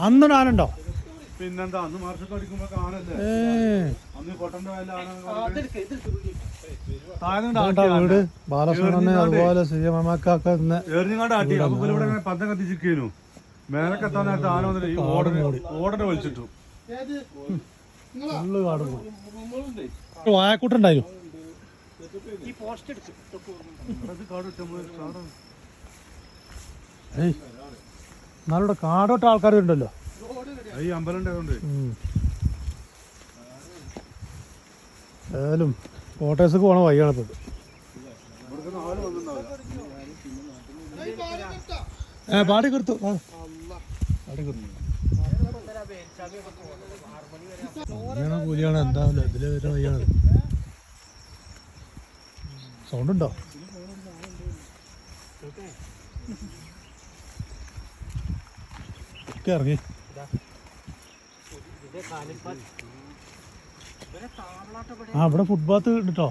Speaker 1: അന്നൊരു ആനുണ്ടോ?
Speaker 2: പിന്നെന്താ അന്ന് മാർച്ചൊക്കെ അടിക്കുമ്പോ കാണല്ലേ? അന്ന് കൊട്ടന്റെ വല്ല ആന
Speaker 1: ഇതാണ്ടാ വീട് ബാലസുബ്രഹ്മണ്യൻ അതുപോലെ ശ്രീമക്കാക്ക
Speaker 2: എറിഞ്ഞാണ്ട് ആട്ടി അപ്പൊ ഇവിടെ ഇങ്ങനെ പന്തം കത്തിച്ചിരിക്കുന്നു. മേലക്കെത്താൻ നേരത്തെ ആന വന്നിട്ട് ഈ ഓടനെ വലിച്ചിട്ടു.
Speaker 1: ഫുള്ള് കാട് പോയി. വായക്കൂട്ടുണ്ടായിരുന്നു.
Speaker 3: ഈ പോസ്റ്റ് എടുത്ത്
Speaker 1: ഏയ് എന്നാലും കാടോട്ട ആൾക്കാരുണ്ടല്ലോ.
Speaker 2: ഈ അമ്പലം ഉണ്ടായതുകൊണ്ട്
Speaker 1: ഏതായാലും കോട്ടേഴ്സൊക്കെ പോണ വഴിയാണ് ഇപ്പോൾ. പാടി കൊടുത്തു കൂലിയാണ് എന്താവില്ല ഇതില് വരുന്ന വഴിയാണ്. സൗണ്ട് ഉണ്ടോ? ഒക്കെ ഇറങ്ങി. ആ ഇവിടെ ഫുട്പാത്ത് കിട്ടോ.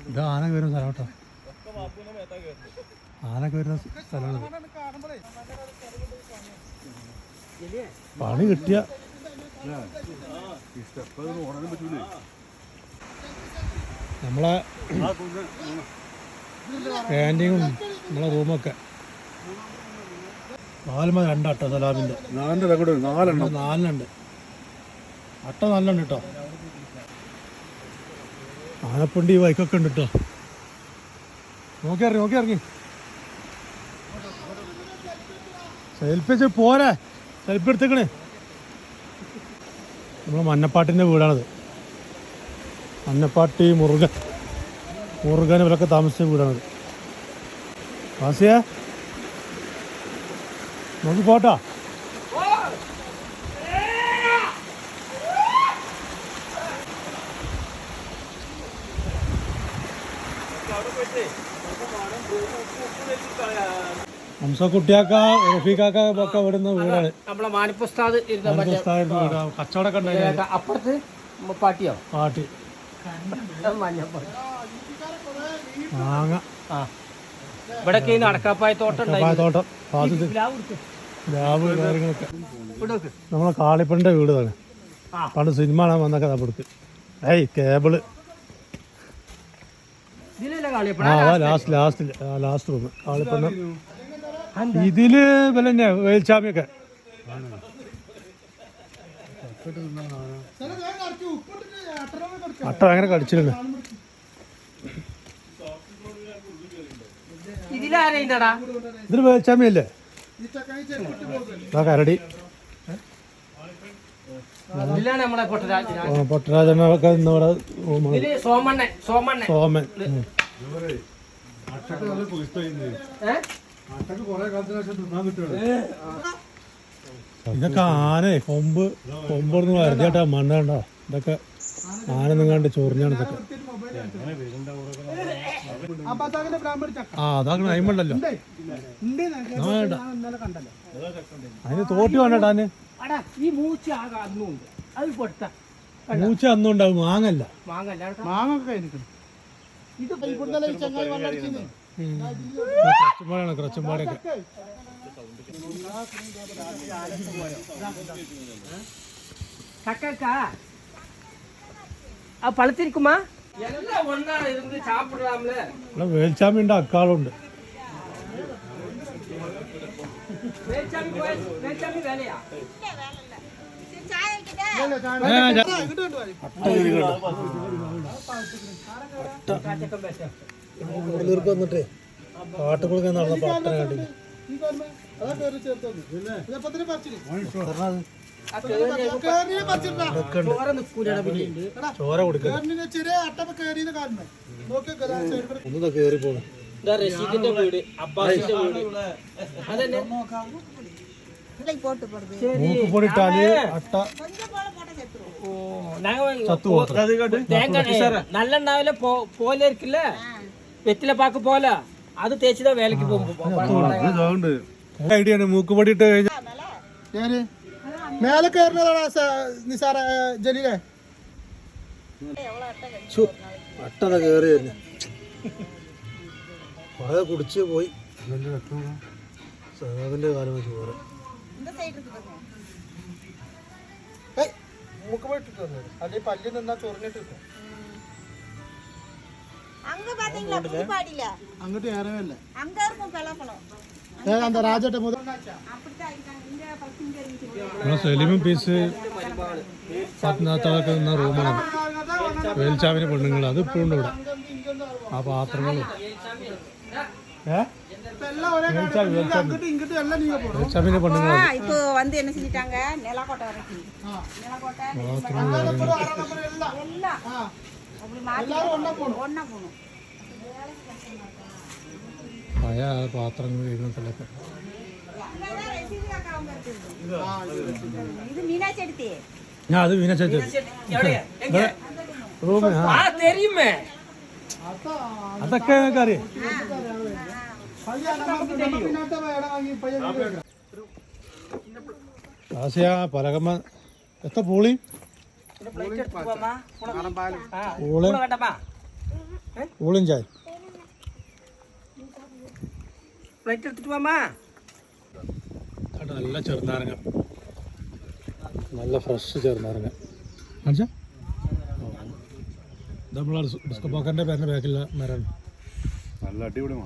Speaker 1: ഇത് ആന കയറുന്ന സ്ഥലം കേട്ടോ. ആന കയറുന്ന സ്ഥലമാണ്. പണി കിട്ടിയ നമ്മളെ ക്യാൻറ്റീനും നമ്മളെ റൂമൊക്കെ 4 അട്ട സലാമിൻ്റെ 4 അട്ട നല്ലുണ്ട് കേട്ടോ. ആനപ്പണ്ടി ബൈക്കൊക്കെ ഉണ്ട് കേട്ടോ. നോക്കി ഇറങ്ങി സെൽഫി വെച്ച് പോരെ. സെൽഫി എടുത്തേക്കണേ. നമ്മളെ മഞ്ഞപ്പാട്ടിൻ്റെ വീടാണത്. മഞ്ഞപ്പാട്ടി മുറുകൻ ഇവരൊക്കെ താമസിച്ച വീടാണത്. വാസിയ നോക്കി പോട്ടാ. ഹംസക്കുട്ടിയാക്ക റഫീഖാക്ക ഒക്കെ വിടുന്ന വീടാണ്.
Speaker 3: നമ്മളെ മാനിപ്പുസ്താദ്
Speaker 1: കച്ചവടമൊക്കെ ഉണ്ടായിരുന്നു.
Speaker 3: അപ്പുറത്ത് പാട്ടിയോ
Speaker 1: പാട്ടി മാങ്ങ
Speaker 3: ഇവിടൊക്കെ നടക്കാപ്പായ തോട്ടം
Speaker 1: തോട്ടം ലാബ് കാര്യങ്ങളൊക്കെ. നമ്മളെ കാളിപ്പൻ്റെ വീട് തന്നെ. പണ്ട് സിനിമ കാണാൻ വന്നൊക്കെ കൊടുക്ക്. കേബിള് ലാസ്റ്റ് വന്ന് കാളിപ്പണ്ണ. ഇതില് വില തന്നെയാ വേൽച്ചാമിയൊക്കെ. അട്ട ഭയങ്കര കടിച്ചിട്ടുണ്ട്. ഇതില് വേൽച്ചാമിയല്ലേ? കരടി പൊട്ടരാജനൊക്കെ ഇന്നിവിടെ സോമൻ. ഇതൊക്കെ ആന കൊമ്പൊന്ന് വരുതിയാട്ടാ മണ്ണ് കണ്ടോ. ഇതൊക്കെ ആന നിങ്ങാണ്ട് ചൊറിഞ്ഞാണ് ഇതൊക്കെ. അതാണ് അയിമുണ്ടല്ലോ. അതിന് തോട്ടി വേണ്ടാന്. മൂച്ച അന്നുണ്ടാവും. മാങ്ങല്ല. ക്രച്ചുംപാടൊക്കെ
Speaker 3: പழுത്തിരിക്കുമാ எல்லாம் ஒண்ணா இருந்து சாப்பிடலாம்ல.
Speaker 1: வேல்சாமிண்ட அக்காளுண்டு.
Speaker 3: வேல்சாமி வேலையா?
Speaker 1: വന്നിട്ടേ കാട്ടുകുളൊക്കെ നടന്ന പട്ടണ കണ്ടില്ല. ചോര കൊടുക്കുക. ഒന്ന് കേറി പോണം.
Speaker 3: റഷീദിന്റെ വീട്, അബ്ബാസിന്റെ വീട്.
Speaker 1: മൂക്കുപൊടിട്ടാല് അട്ട
Speaker 3: நல்ல நாவில போல இருக்குல்ல, வெத்தில பாக்கு போல அது தேய்ச்சிதான் வேலைக்கு போகும்.
Speaker 1: ഐഡിയാണ് മൂക്കുപൊടി ഇട്ട് കഴിഞ്ഞാൽ.
Speaker 8: മേലെ കയറുന്നതാണ് നിസാറ ജലീലേ.
Speaker 1: അട്ടത കേറി വരുന്നു. കുറെ കുടിച്ച് പോയി. സേവന്റെ കാലം വെച്ച് പോരാ.
Speaker 8: മൂക്ക് പോയിട്ടിട്ട് അല്ലെങ്കിൽ പല്ല് നിന്നാ ചൊറിഞ്ഞിട്ട് അങ്ങോട്ട് കയറവല്ലേ എന്താ രാജേട്ട മുതൽ
Speaker 1: നമ്മളെ സെലിമും പീസ് പത്നാത്താളൊക്കെ നിന്ന റൂമാണ് വേൽച്ചാവിന് പെണ്ണുങ്ങൾ അത് ഇപ്പോഴും ഉണ്ട് ഇവിടെ ആ പാത്രങ്ങളും
Speaker 8: எல்லாம் ஒரே அங்கிட்டு இங்கிட்டு எல்லாம் நீங்க போறோம்
Speaker 1: വേൽച്ചാവിന് പെണ്ണുങ്ങൾ
Speaker 5: இப்போ வந்து என்ன செஞ்சிட்டாங்க நிலக்கோட்டை வரைக்கும் நிலக்கோட்டை எல்லாம் அப்படி மாத்தி ஒண்ணா போகணும்
Speaker 1: പഴയ പാത്രങ്ങൾ കഴുകുന്നതിലൊക്കെ
Speaker 5: இது மீனாட்சி எடுத்தே
Speaker 1: ഞാൻ അത് വീണ ചേച്ചി റൂമ്
Speaker 3: தெரியுமே
Speaker 1: അതൊക്കെ ഞങ്ങൾക്ക് അറിയാം ആശയ പലകമ്മ എത്ര പൂളി പൂളിയും ചായ
Speaker 3: ഫ്ലൈറ്റ് എടുത്തിട്ട് പോവാ
Speaker 1: നല്ല ചെറുനാരങ്ങ നല്ല ഫ്രഷ് ചെറുനാരങ്ങ മനസ്സിലാ ഇത് നമ്മളെ ബിസ്കറ്റ് പോക്കറിന്റെ പേരിന്റെ ബാക്കിലുള്ള മരമാണ്
Speaker 2: നല്ല അടിപൊളി